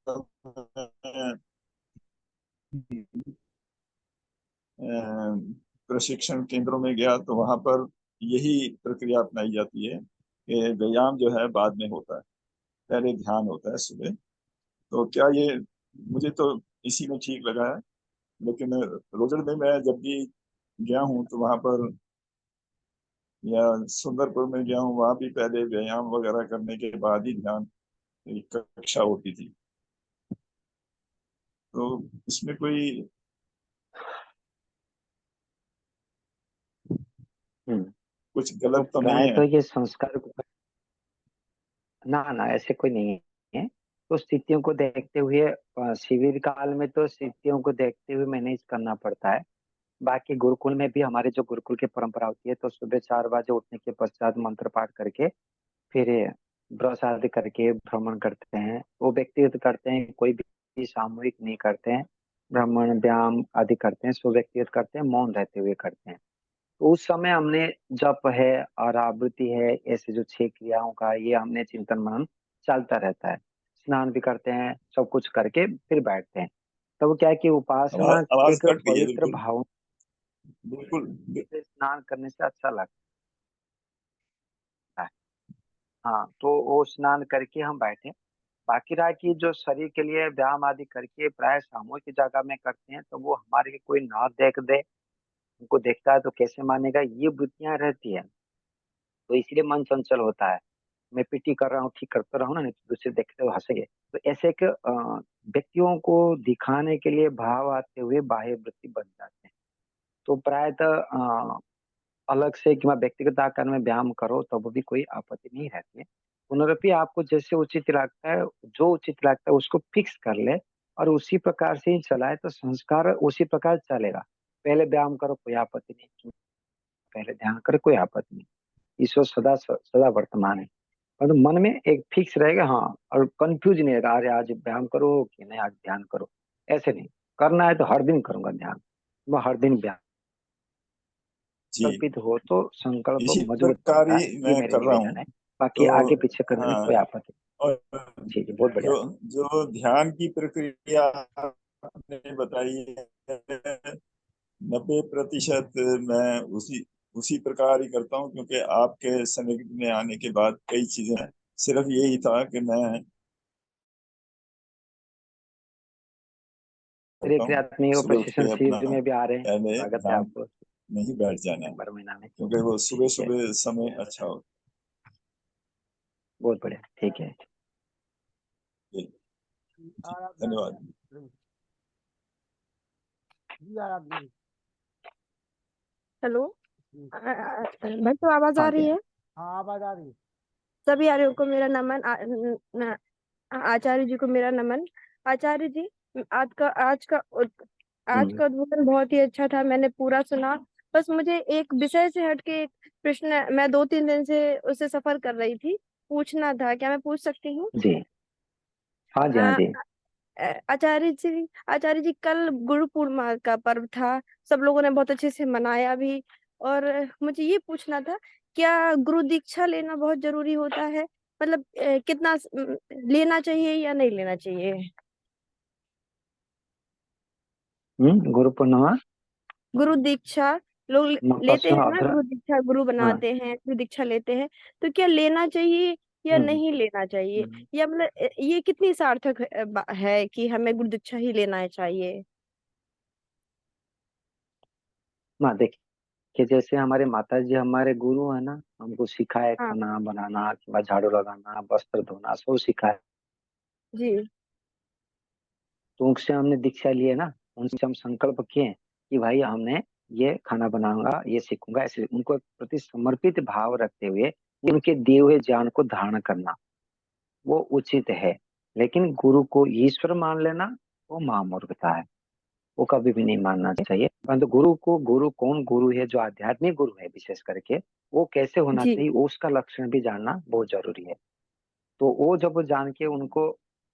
E: प्रशिक्षण केंद्रों में गया तो वहां पर यही प्रक्रिया अपनाई जाती है कि व्यायाम जो है बाद में होता है, पहले ध्यान होता है सुबह। तो क्या ये मुझे तो इसी में ठीक लगा है, लेकिन रोजड़ में मैं जब भी गया हूँ तो वहां पर, या सुंदरपुर में गया हूँ, वहां भी पहले व्यायाम वगैरह करने के बाद ही ध्यान की कक्षा होती थी। तो इसमें कोई कुछ
C: तो
E: गलत तो नहीं
C: प्राय
E: है?
C: तो ये संस्कार ना ना ऐसे कोई नहीं है। तो स्थितियों को देखते हुए शिविर काल में तो स्थितियों को देखते हुए मैनेज करना पड़ता है। बाकी गुरुकुल में भी हमारे जो गुरुकुल की परंपरा होती है तो सुबह 4 बजे उठने के पश्चात मंत्र पाठ करके फिर ब्रश आदि करके भ्रमण करते हैं। वो व्यक्तिगत करते हैं, कोई भी सामूहिक नहीं करते हैं। भ्रमण व्यायाम आदि करते हैं, सो व्यक्तिगत करते हैं, मौन रहते हुए करते हैं। तो उस समय हमने जप है और आवृत्ति है, ऐसे जो 6 क्रियाओं का ये हमने चिंतन मनन चलता रहता है। स्नान भी करते हैं, सब कुछ करके फिर बैठते हैं। तो वो क्या है कि उपासना
E: आवाज
C: एक
E: कट गई है
C: पवित्र
E: बिल्कुल,
C: भाव
E: बिल्कुल।
C: से स्नान करने से अच्छा लगता है। हाँ, तो वो स्नान करके हम बैठे। बाकी रहा कि जो शरीर के लिए व्यायाम आदि करके प्राय सामूहिक जगह में करते हैं तो वो हमारे लिए कोई ना देख दे, उनको देखता है तो कैसे मानेगा, ये वृत्तियां रहती है। तो इसलिए मन चंचल होता है। मैं पीटी कर रहा हूँ, ठीक करता रहा हूँ ना, नहीं तो दूसरे देखते हुए हंसेंगे। तो ऐसे एक व्यक्तियों को दिखाने के लिए भाव आते हुए बाह्य वृत्ति बन जाते हैं। तो प्रायतः अलग से कि मैं व्यक्तिगत आकार में व्यायाम करो तो वो भी कोई आपत्ति नहीं रहती है। पुनरपि आपको जैसे उचित लगता है, जो उचित लगता है उसको फिक्स कर ले और उसी प्रकार से ही चलाए तो संस्कार उसी प्रकार चलेगा। पहले व्यायाम करो कोई आपत्ति नहीं, पहले ध्यान करो कोई आपत्ति नहीं। ईश्वर सदा सदा वर्तमान है। मतलब मन में एक फिक्स रहेगा, हाँ, और कंफ्यूज नहीं रहेगा, अरे आज व्यायाम करो कि नहीं आज ध्यान करो। ऐसे नहीं, करना है तो हर दिन करूंगा ध्यान, मैं हर दिन व्यायाम।
E: जी,
C: संकल्पित हो तो संकल्प
E: इसी
C: मजबूत
E: प्रकार
C: बनता है,
E: ही
C: ये
E: मैं
C: मेरे
E: कर रहा
C: निवेदन
E: हूँ।
C: है। बाकी
E: तो
C: आगे पीछे करने में कोई
E: हाँ,
C: आपत्ति
E: और
C: नहीं। जी जी, बहुत बढ़िया।
E: जो जो ध्यान की प्रक्रिया आपने बताई है, 90% मैं उसी उसी प्रकार ही करता हूँ, क्योंकि आपके सनिग्ध में आने के बाद कई चीजें हैं। सिर्फ यही था कि मैं
C: मेरे
E: करता हूँ
C: क्रियात्मक और
E: सुबह उठ
C: प्रशिक्षण
E: के अपना
C: शिविर में भी आ रहे हैं,
E: पहले
C: स्वागत है
E: ध्यान
C: आपको
E: में ही बैठ जाना है,
C: नवंबर महीना में।
E: क्योंकि वो सुबह
C: ठीक है,
E: सुबह समय अच्छा होता
C: बहुत बढ़िया, ठीक है।
E: है। धन्यवाद।
F: हेलो। भाई तो आवाज आ
C: हाँ जी।
F: रही है?
B: हाँ, आवाज आ रही है।
F: सभी आर्यों को मेरा नमन, आचार्य जी को मेरा नमन। आचार्य जी, आज का उद्बोधन बहुत ही अच्छा था, मैंने पूरा सुना। बस मुझे एक विषय से हटके एक प्रश्न, मैं 2-3 दिन से उससे सफर कर रही थी, पूछना था, क्या मैं पूछ सकती हूँ?
C: जी हाँ जी, हाँ
F: अ,
C: जी।
F: आचार्य जी, कल गुरु पूर्णिमा का पर्व था, सब लोगों ने बहुत अच्छे से मनाया भी। और मुझे ये पूछना था, क्या गुरु दीक्षा लेना बहुत जरूरी होता है? मतलब कितना लेना चाहिए या नहीं लेना चाहिए?
C: गुरु पूर्णिमा
F: गुरु दीक्षा लोग लेते
C: परसों
F: हैं ना,
C: अधर
F: गुरु दीक्षा, गुरु
C: हाँ।
F: बनाते हैं, गुरु दीक्षा लेते हैं। तो क्या लेना चाहिए या
C: हम्म,
F: नहीं लेना चाहिए?
C: हम्म।
F: या मतलब ये कितनी सार्थक है कि हमें गुरु दीक्षा ही लेना चाहिए?
C: हाँ देखिए, जैसे हमारे माता जी हमारे गुरु है ना, हमको सिखाए
F: हाँ
C: खाना बनाना, किंवा झाड़ू लगाना, वस्त्र धोना, सब सिखाए।
F: जी
C: तो उनसे हमने दीक्षा ली है ना, उनसे हम संकल्प किए कि भाई हमने ये खाना बनाऊंगा, ये सीखूंगा, ऐसे उनको प्रति समर्पित भाव रखते हुए उनके दिए हुए ज्ञान को धारण करना वो उचित है। लेकिन गुरु को ईश्वर मान लेना वो महामूर्खता है, वो कभी भी नहीं मानना चाहिए। परंतु गुरु को, गुरु कौन गुरु है, जो आध्यात्मिक गुरु है विशेष करके, वो कैसे होना
F: जी
C: चाहिए, वो उसका लक्षण भी जानना बहुत जरूरी है। तो वो जब वो जान के उनको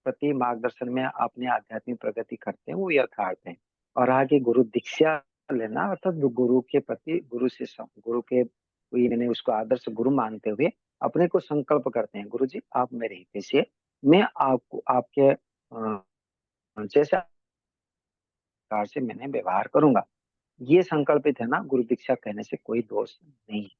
C: प्रति मार्गदर्शन में अपने आध्यात्मिक प्रगति करते हैं, वो यथार्थ है। और आगे गुरु दीक्षा लेना अर्थात जो गुरु के प्रति, गुरु से गुरु के यानी उसको आदर्श गुरु मानते हुए अपने को संकल्प करते हैं, गुरु जी आप मेरे हित से, मैं आपको आपके जैसे प्रकार से मैंने व्यवहार करूंगा, ये संकल्पित है ना, गुरु दीक्षा कहने से कोई दोष नहीं है।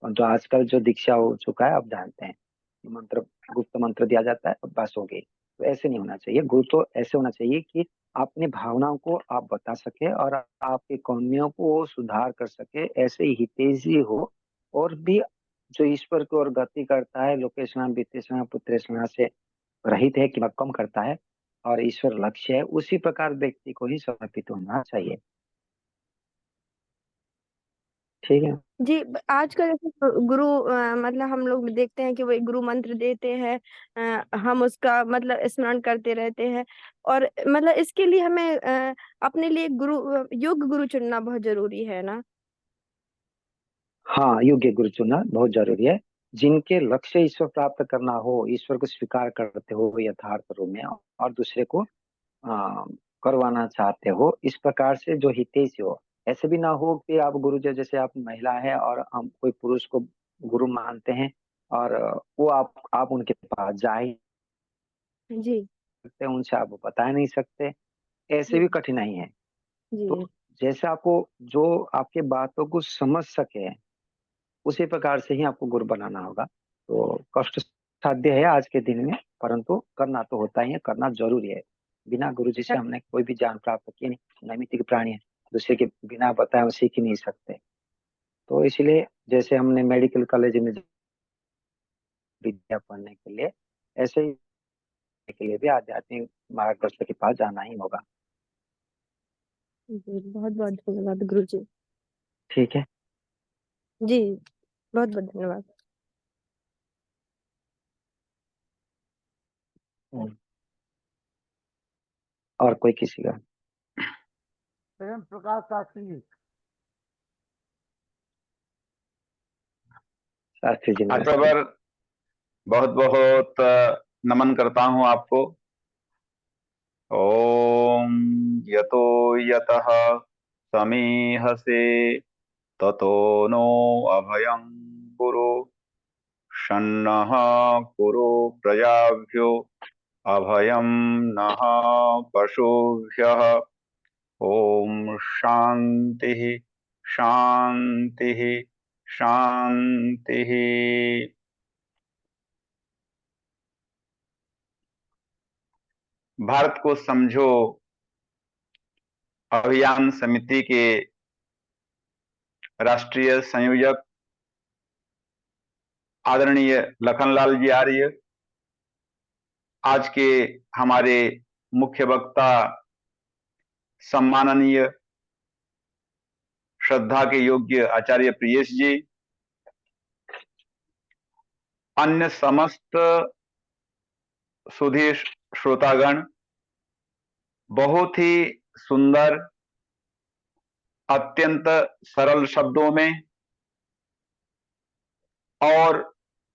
C: और जो आजकल जो दीक्षा हो चुका है, आप जानते हैं कि मंत्र, गुप्त मंत्र दिया जाता है, अब बस हो गई। तो ऐसे नहीं होना चाहिए, गुरु तो ऐसे होना चाहिए कि अपनी भावनाओं को आप बता सके और आपके कर्मियों को वो सुधार कर सके, ऐसे ही हितैषी हो। और भी जो ईश्वर की ओर गति करता है, लोकेशना वित्तेषणा पुत्रेषणा से रहित है कि कम करता है और ईश्वर लक्ष्य है, उसी प्रकार व्यक्ति को ही समर्पित होना चाहिए। ठीक है।
F: जी। आजकल जैसे गुरु मतलब हम लोग देखते हैं कि वो एक गुरु मंत्र देते हैं, हम उसका मतलब स्मरण करते रहते हैं। और मतलब इसके लिए हमें अपने लिए योग्य गुरु चुनना बहुत जरूरी है ना?
C: हाँ, योग्य गुरु चुनना बहुत जरूरी है। जिनके लक्ष्य ईश्वर प्राप्त करना हो, ईश्वर को स्वीकार करते हो यथार्थ रूप में, और दूसरे को करवाना चाहते हो, इस प्रकार से जो हितैषी हो। ऐसे भी ना हो कि आप गुरु जी, जैसे आप महिला है और हम कोई पुरुष को गुरु मानते हैं, और वो आप उनके पास जा ही
F: जी
C: सकते हैं, उनसे आप बता नहीं सकते, ऐसे भी
F: जी
C: कठिनाई है। तो
F: जी
C: जैसे आपको जो आपके बातों को समझ सके, उसी प्रकार से ही आपको गुरु बनाना होगा। तो कष्ट साध्य है आज के दिन में, परंतु करना तो होता ही है, करना जरूरी है। बिना गुरु जी से हमने कोई भी ज्ञान प्राप्त किए नहीं, नैमित्तिक प्राणी है, दूसरे के बिना बताए हम सीख ही नहीं सकते। तो इसलिए जैसे हमने मेडिकल कॉलेज में विद्या पढ़ने के लिए, ऐसे ही के लिए भी आध्यात्मिक मार्गदर्शक के पास जाना ही होगा।
F: जी, बहुत बहुत धन्यवाद गुरु जी।
C: ठीक है।
F: जी, बहुत बहुत धन्यवाद।
C: और कोई किसी का?
B: प्रेम प्रकाश शास्त्री जी।
C: शास्त्री जी नमस्ते।
G: अकबर, बहुत बहुत नमन करता हूं आपको। ओम यतो यतः समीहसे ततो नो अभयं कुरु शन्नः कुरु प्रजाभ्यो अभयं नः पशुभ्यः। ओम शांति शांति शांति। भारत को समझो अभियान समिति के राष्ट्रीय संयोजक आदरणीय लखनलाल जी आर्य, आज के हमारे मुख्य वक्ता सम्माननीय श्रद्धा के योग्य आचार्य प्रियेश जी, अन्य समस्त सुधीर श्रोतागण, बहुत ही सुंदर, अत्यंत सरल शब्दों में और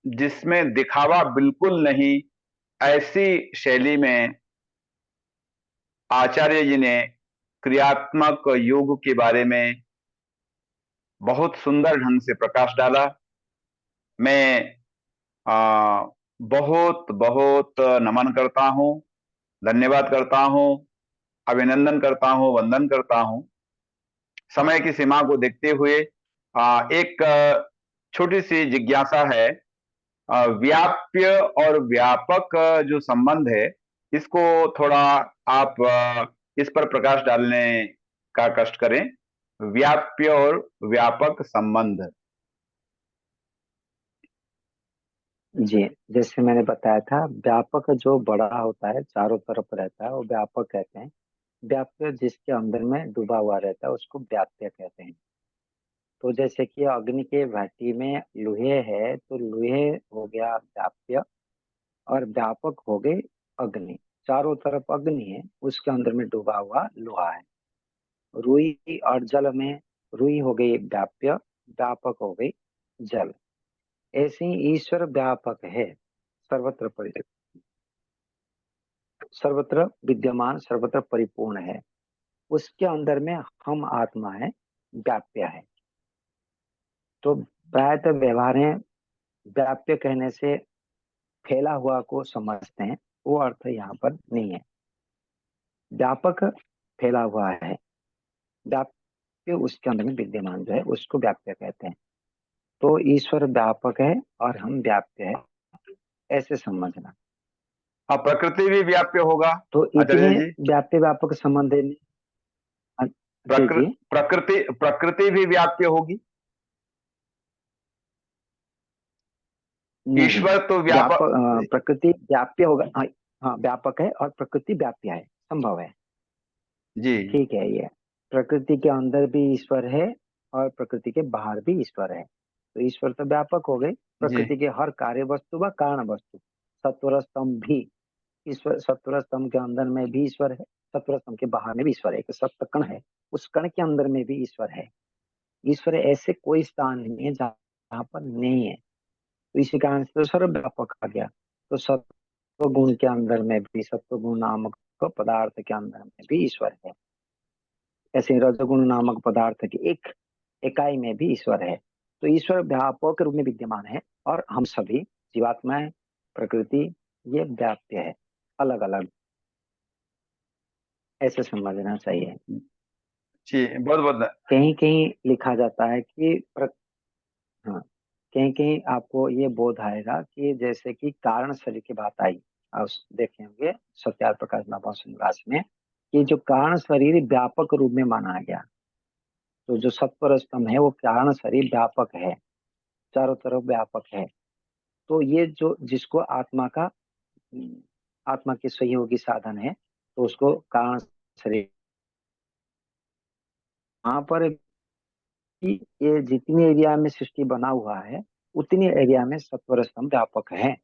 G: जिसमें दिखावा बिल्कुल नहीं, ऐसी शैली में आचार्य जी ने क्रियात्मक योग के बारे में बहुत सुंदर ढंग से प्रकाश डाला। मैं बहुत बहुत नमन करता हूं, धन्यवाद करता हूं, अभिनंदन करता हूं, वंदन करता हूं। समय की सीमा को देखते हुए एक छोटी सी जिज्ञासा है। व्याप्य और व्यापक जो संबंध है, इसको थोड़ा आप इस पर प्रकाश डालने का कष्ट करें। व्याप्य और व्यापक संबंध।
C: जी, जैसे मैंने बताया था, व्यापक जो बड़ा होता है, चारों तरफ रहता है, वो व्यापक कहते हैं। व्याप्य जिसके अंदर में डूबा हुआ रहता है, उसको व्याप्य कहते हैं। तो जैसे कि अग्नि के भाटी में लोहे है, तो लोहे हो गया व्याप्य और व्यापक हो गई अग्नि। चारों तरफ अग्नि है, उसके अंदर में डूबा हुआ लोहा है। रुई और जल में रुई हो गई व्याप्य, व्यापक हो गई जल। ऐसे ही ईश्वर व्यापक है, सर्वत्र सर्वत्र विद्यमान, सर्वत्र परिपूर्ण है। उसके अंदर में हम आत्मा है, व्याप्य है। तो प्रायतः व्यवहार है, व्याप्य कहने से फैला हुआ को समझते हैं, वो अर्थ यहाँ पर नहीं है। व्यापक फैला हुआ है, व्याप्य उसके अंदर में विद्यमान जो है, उसको व्याप्य कहते हैं। तो ईश्वर व्यापक है और हम व्याप्य है, ऐसे समझना।
G: अब प्रकृति भी व्याप्य होगा
C: तो
G: आचार्य
C: इतने
G: जी।
C: व्याप्य व्यापक संबंध में जी जी
G: प्रकृति भी व्याप्य होगी।
C: नहीं,
G: ईश्वर तो व्यापक।
C: प्रकृति व्याप्य होगा। हाँ, हाँ व्यापक है और प्रकृति व्याप्य है, संभव है।
G: जी
C: ठीक है, ये प्रकृति के अंदर भी ईश्वर है और प्रकृति के बाहर भी ईश्वर है। तो ईश्वर तो व्यापक हो गई,
G: जी
C: प्रकृति के हर कार्य वस्तु व कारण वस्तु। सत्वर स्तंभ भी ईश्वर, सत्वर स्तंभ के अंदर में भी ईश्वर है, सत्वर स्तंभ के बाहर में भी ईश्वर है। एक सप्त कण है, उस कण के अंदर में भी ईश्वर है। ईश्वर ऐसे कोई स्थान नहीं है जहाँ पर नहीं है। तो इसी कारण से तो सर्वव्यापक आ गया। तो सत्व गुण के अंदर में भी, सत्व गुण नामक पदार्थ के अंदर में भी ईश्वर है। ऐसे रजगुण नामक पदार्थ की एक इकाई में भी ईश्वर है। तो ईश्वर व्यापक रूप में विद्यमान है और हम सभी जीवात्माएं, प्रकृति, ये व्याप्य है, अलग अलग, ऐसे समझना चाहिए।
G: जी, बहुत बहुत।
C: कहीं कहीं लिखा जाता है कि हाँ, कहीं कहीं आपको ये बोध आएगा कि जैसे कि कारण शरीर की बात आई, आप देखे होंगे सत्यार प्रकाश नवोन्यास में, कि जो कारण शरीर व्यापक रूप में माना गया। तो जो सत्वर स्तंभ है वो कारण शरीर व्यापक है, चारों तरफ व्यापक है। तो ये जो जिसको आत्मा का, आत्मा के सहयोगी साधन है, तो उसको कारण शरीर। वहां पर भी ये जितनी एरिया में सृष्टि बना हुआ है, उतनी एरिया में सत्वर स्तंभ व्यापक है।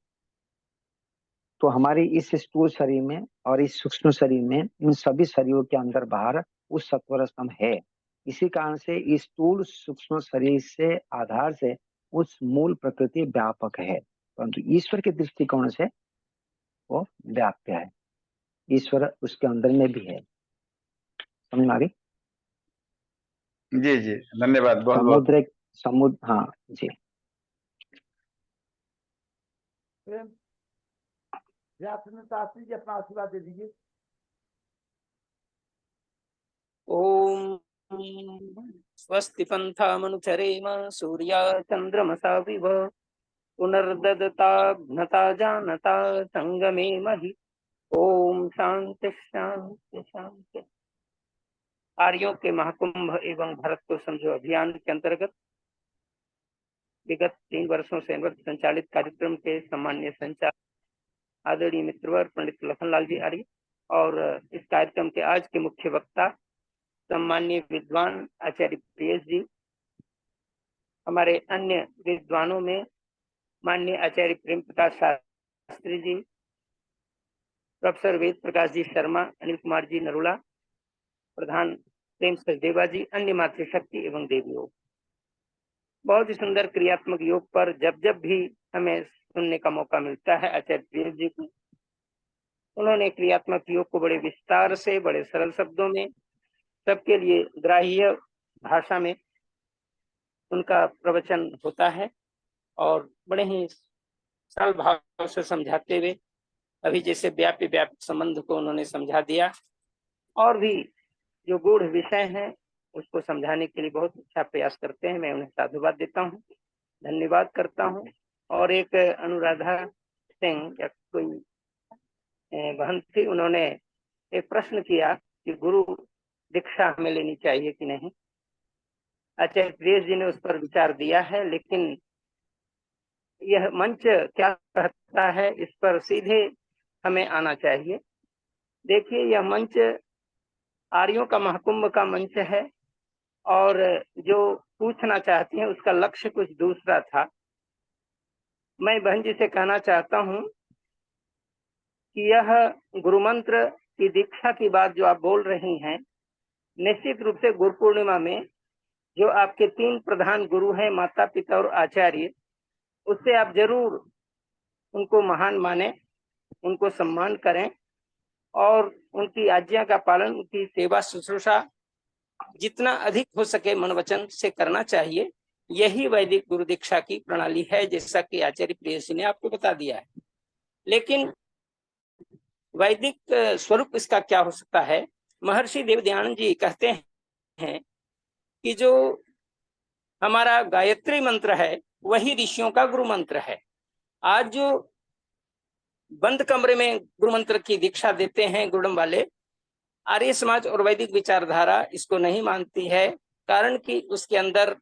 C: तो हमारी इस स्थूल शरीर में और इस सूक्ष्म शरीर में, इन सभी शरीरों के अंदर बाहर उस सत्वर स्तंभ है। इसी कारण से इस स्थूल सूक्ष्म शरीर से आधार से उस मूल प्रकृति व्यापक है, परंतु ईश्वर के दृष्टिकोण से वो व्याप्य है। ईश्वर उसके अंदर में भी है। समझ में आ गई?
G: जी जी, धन्यवाद बहुत बहुत।
C: समुद्र, हाँ जी।
B: शास्त्री जी अपना आशीर्वाद दे दीजिए।
H: ओम स्वस्ति पंथामनुचरेम सूर्या चंद्रमसा विभ पुनर्ददता घ्नता जानता संगमे महि। ओम शांति शांति शांति। आर्यों के महाकुंभ एवं भारत को समझो अभियान के अंतर्गत विगत 3 वर्षों से संचालित कार्यक्रम के सम्मान्य संचालक आदरणीय मित्रवर पंडित लखनलाल जी आर्य और इस कार्यक्रम के आज के मुख्य वक्ता सम्मान्य विद्वान आचार्य प्रियेश जी, हमारे अन्य विद्वानों में माननीय आचार्य प्रेम प्रकाश शास्त्री जी, प्रोफेसर वेद प्रकाश जी शर्मा, अनिल कुमार जी नरुला, प्रधान प्रेम सचदेवा जी, अन्य मातृशक्ति एवं देव योग। बहुत ही सुंदर क्रियात्मक योग पर जब जब भी हमें सुनने का मौका मिलता है आचार्य प्रिय जी को, उन्होंने क्रियात्मक योग को बड़े विस्तार से, बड़े सरल शब्दों में, सबके लिए ग्राह्य भाषा में उनका प्रवचन होता है और बड़े ही सरल भाव से समझाते हुए अभी जैसे व्याप्य व्यापक संबंध को उन्होंने समझा दिया और भी जो गूढ़ विषय हैं उसको समझाने के लिए बहुत अच्छा प्रयास करते हैं। मैं उन्हें साधुवाद देता हूँ, धन्यवाद करता हूँ। और एक अनुराधा सिंह या कोई बहन थी, उन्होंने एक प्रश्न किया कि गुरु दीक्षा हमें लेनी चाहिए कि नहीं। आचार्य प्रियेश जी ने उस पर विचार दिया है, लेकिन यह मंच क्या कहता है इस पर सीधे हमें आना चाहिए। देखिए, यह मंच आर्यों का महाकुंभ का मंच है और जो पूछना चाहती हैं उसका लक्ष्य कुछ दूसरा था। मैं बहन जी से कहना चाहता हूं कि यह गुरु मंत्र की दीक्षा की बात जो आप बोल रही हैं, निश्चित रूप से गुरु पूर्णिमा में जो आपके 3 प्रधान गुरु हैं, माता पिता और आचार्य, उससे आप जरूर उनको महान माने, उनको सम्मान करें और उनकी आज्ञा का पालन, उनकी सेवा शुश्रूषा जितना अधिक हो सके मन वचन से करना चाहिए। यही वैदिक गुरु दीक्षा की प्रणाली है, जैसा कि आचार्य प्रियसी ने आपको बता दिया है। लेकिन वैदिक स्वरूप इसका क्या हो सकता है? महर्षि देवदयानंद जी कहते हैं कि जो हमारा गायत्री मंत्र है वही ऋषियों का गुरु मंत्र है। आज जो बंद कमरे में गुरु मंत्र की दीक्षा देते हैं गुरुडम वाले, आर्य समाज और वैदिक विचारधारा इसको नहीं मानती है। कारण कि उसके अंदर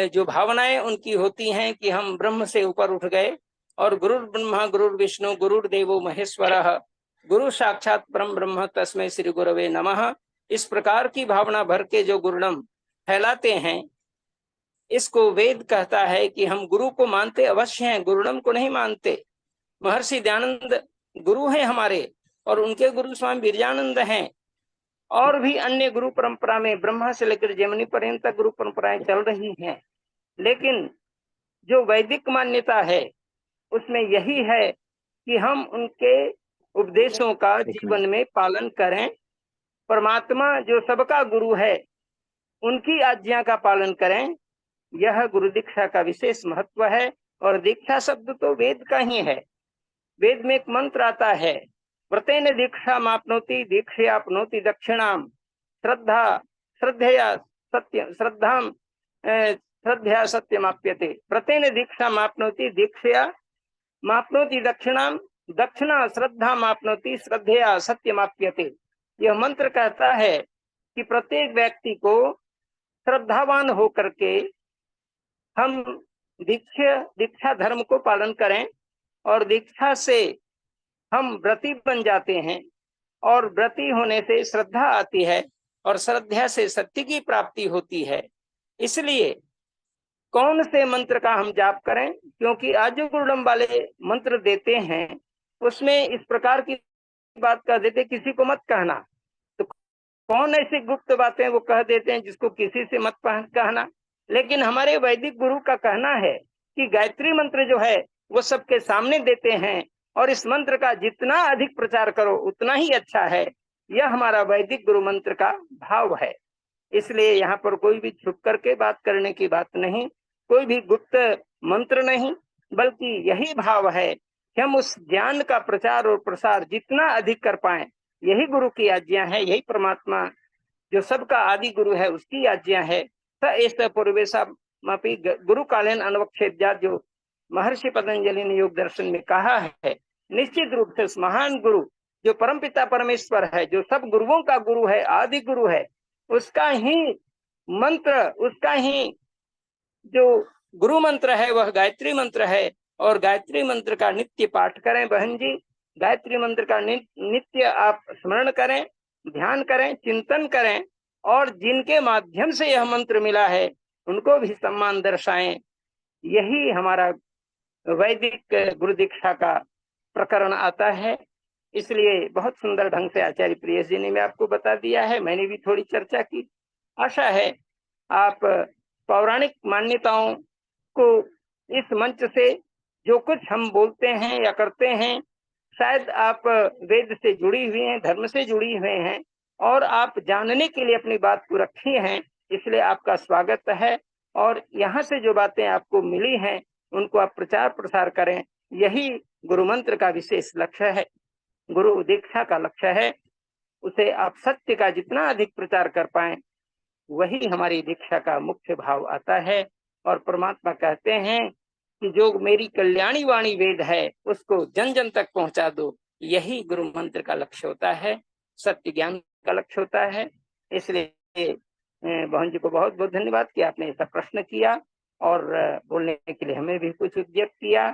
H: जो भावनाएं उनकी होती हैं कि हम ब्रह्म से ऊपर उठ गए और गुरुर् ब्रह्मा गुरुर्विष्णु गुरुर्देवो महेश्वरः गुरु साक्षात परम ब्रह्म तस्मै श्री गुरवे नमः, इस प्रकार की भावना भर के जो गुरुडम फैलाते हैं, इसको वेद कहता है कि हम गुरु को मानते अवश्य हैं, गुरुडम को नहीं मानते। महर्षि दयानंद गुरु हैं हमारे और उनके गुरु स्वामी विरजानंद हैं और भी अन्य गुरु परंपरा में ब्रह्मा से लेकर जैमिनी पर्यंत गुरु परंपराएं चल रही हैं। लेकिन जो वैदिक मान्यता है उसमें यही है कि हम उनके उपदेशों का जीवन में पालन करें। परमात्मा जो सबका गुरु है उनकी आज्ञा का पालन करें। यह गुरु दीक्षा का विशेष महत्व है। और दीक्षा शब्द तो वेद का ही है। वेद में एक मंत्र आता है, व्रतेन दीक्षा मापनोति दीक्षया आपनोति दक्षिणाम श्रद्धा श्रद्धया सत्य श्रद्धाम श्रद्धया सत्यमाप्यते। व्रतेन दीक्षा मापनोति दीक्षया मापनोति दक्षिणाम दक्षिणा श्रद्धा मापनोति श्रद्धया सत्यमाप्यते। यह मंत्र कहता है कि प्रत्येक व्यक्ति को श्रद्धावान होकर के हम दीक्षा धर्म को पालन करें और दीक्षा से हम व्रती बन जाते हैं और व्रती होने से श्रद्धा आती है और श्रद्धा से सत्य की प्राप्ति होती है। इसलिए कौन से मंत्र का हम जाप करें? क्योंकि आज जो गुरुडम वाले मंत्र देते हैं उसमें इस प्रकार की बात कह देते, किसी को मत कहना। तो कौन ऐसी गुप्त बातें वो कह देते हैं जिसको किसी से मत कहना। लेकिन हमारे वैदिक गुरु का कहना है कि गायत्री मंत्र जो है वो सबके सामने देते हैं और इस मंत्र का जितना अधिक प्रचार करो उतना ही अच्छा है। यह हमारा वैदिक गुरु मंत्र का भाव है। इसलिए यहाँ पर कोई भी छुप करके बात करने की बात नहीं, कोई भी गुप्त मंत्र नहीं, बल्कि यही भाव है कि हम उस ज्ञान का प्रचार और प्रसार जितना अधिक कर पाए। यही गुरु की आज्ञा है, यही परमात्मा जो सबका आदि गुरु है उसकी आज्ञा है। पूर्वेशा गुरु कालीन अनवक्षेद्या, जो महर्षि पतंजलि ने योग दर्शन में कहा है, निश्चित रूप से उस महान गुरु जो परमपिता परमेश्वर है, जो सब गुरुओं का गुरु है, आदि गुरु है, उसका ही मंत्र, उसका ही जो गुरु मंत्र है वह गायत्री मंत्र है। और गायत्री मंत्र का नित्य पाठ करें बहन जी। गायत्री मंत्र का नित्य आप स्मरण करें, ध्यान करें, चिंतन करें और जिनके माध्यम से यह मंत्र मिला है उनको भी सम्मान दर्शाएं। यही हमारा वैदिक गुरु दीक्षा का प्रकरण आता है। इसलिए बहुत सुंदर ढंग से आचार्य प्रियस जी ने आपको बता दिया है, मैंने भी थोड़ी चर्चा की। आशा है आप पौराणिक मान्यताओं को इस मंच से जो कुछ हम बोलते हैं या करते हैं, शायद आप वेद से जुड़ी हुई हैं, धर्म से जुड़ी हुए हैं और आप जानने के लिए अपनी बात को रखी हैं, इसलिए आपका स्वागत है। और यहाँ से जो बातें आपको मिली हैं उनको आप प्रचार प्रसार करें, यही गुरु मंत्र का विशेष लक्ष्य है, गुरु दीक्षा का लक्ष्य है। उसे आप सत्य का जितना अधिक प्रचार कर पाएं, वही हमारी दीक्षा का मुख्य भाव आता है। और परमात्मा कहते हैं कि जो मेरी कल्याणी वाणी वेद है उसको जन जन तक पहुंचा दो, यही गुरु मंत्र का लक्ष्य होता है, सत्य ज्ञान का लक्ष्य होता है। इसलिए बहन जी को बहुत बहुत धन्यवाद कि आपने ऐसा प्रश्न किया और बोलने के लिए हमें भी कुछ उद्योग किया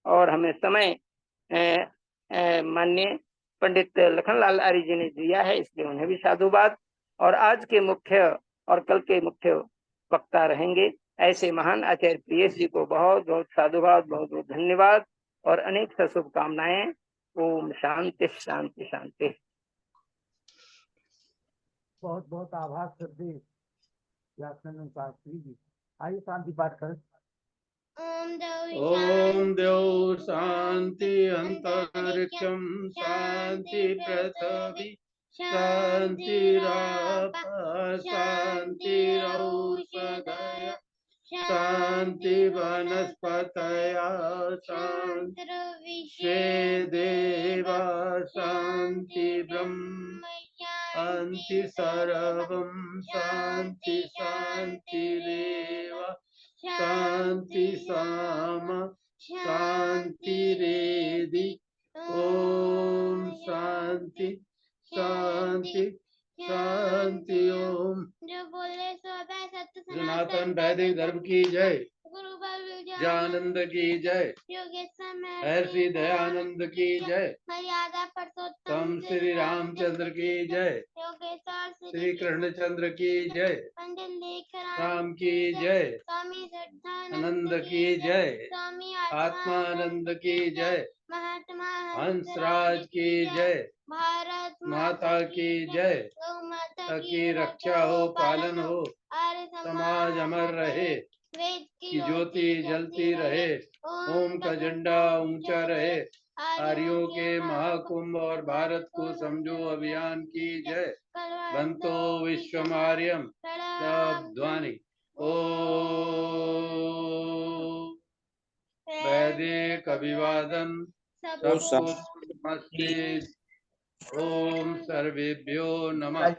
H: और हमें समय माननीय पंडित लखनलाल आर्य जी ने दिया है, इसलिए उन्हें भी साधुवाद। और आज के मुख्य और कल के मुख्य वक्ता रहेंगे ऐसे महान आचार्य प्रियस जी को बहुत बहुत साधुवाद, बहुत बहुत धन्यवाद और अनेक शुभकामनाएं। ओम शांति शांति शांति।
B: बहुत बहुत आभार श्रद्धेय व्यासनंदन शास्त्री जी। आइए शांति पाठ करें।
I: ओम देव शांति अंतरिक्षम शांति पृथ्वी शांतिराप शांतिरौषधय शांति वनस्पतया शांति देवा शांति ब्रह्म शांति सर्वं शांति शांतिरेव शांति साम शांतिरेधि। ओम शांति शांति शांति। ओम
J: जो बोले सो अभय सत्य
I: सनातन वैदिक धर्म की जय,
J: गुरु बल
I: जानंद की जय, श्री दयानंद की जय,
J: मर्यादा
I: तम श्री रामचंद्र की जय, श्री कृष्णचंद्र की जय,
J: पंडित
I: राम की जय,
J: स्वामी
I: आनंद की जय,
J: स्वामी
I: आत्मानंद की जय,
J: महात्मा
I: हंसराज की जय,
J: भारत
I: माता की जय,
J: गौ माता
I: की रक्षा हो पालन हो,
J: आर्य
I: समाज अमर रहे,
J: वेद
I: की ज्योति जलती रहे, ओम का झंडा ऊंचा रहे, आर्यों के महाकुंभ और भारत को समझो अभियान की जय। बंतो विश्वमार्यम ध्वनि। ओम वैदिक अभिवादन सबको नमस्ते। ओम सर्वेभ्यो नमः।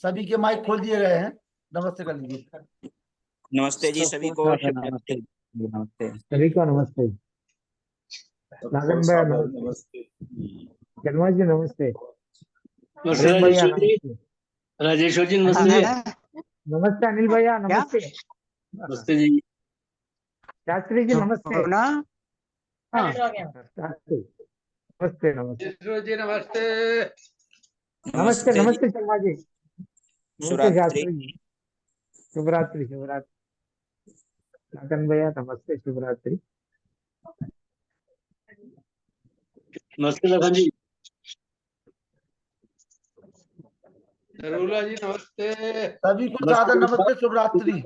B: सभी के माइक खोल दिए गए हैं, नमस्ते कर लीजिए।
K: नमस्ते जी सभी को।
C: नमस्ते नमस्ते
L: सभी को नमस्ते। नागन भैया नमस्ते। जन्मा जी नमस्ते।
M: राजेश्वर जी नमस्ते।
L: नमस्ते अनिल भैया नमस्ते।
M: नमस्ते जी।
L: शास्त्री जी नमस्ते। हाँ शास्त्री नमस्ते नमस्ते
D: जी नमस्ते।
L: नमस्ते नमस्ते शर्मा जी। नमस्ते शास्त्री जी। शुभरात्रि शुभरात्रि। नागन भैया नमस्ते शुभरात्रि।
M: नमस्ते लखन जी।
D: नरूला जी नमस्ते।
B: सभी को सादर नमस्ते शुभरात्रि।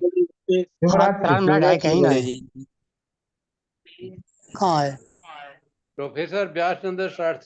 D: प्रोफेसर व्यासनंद शास्त्री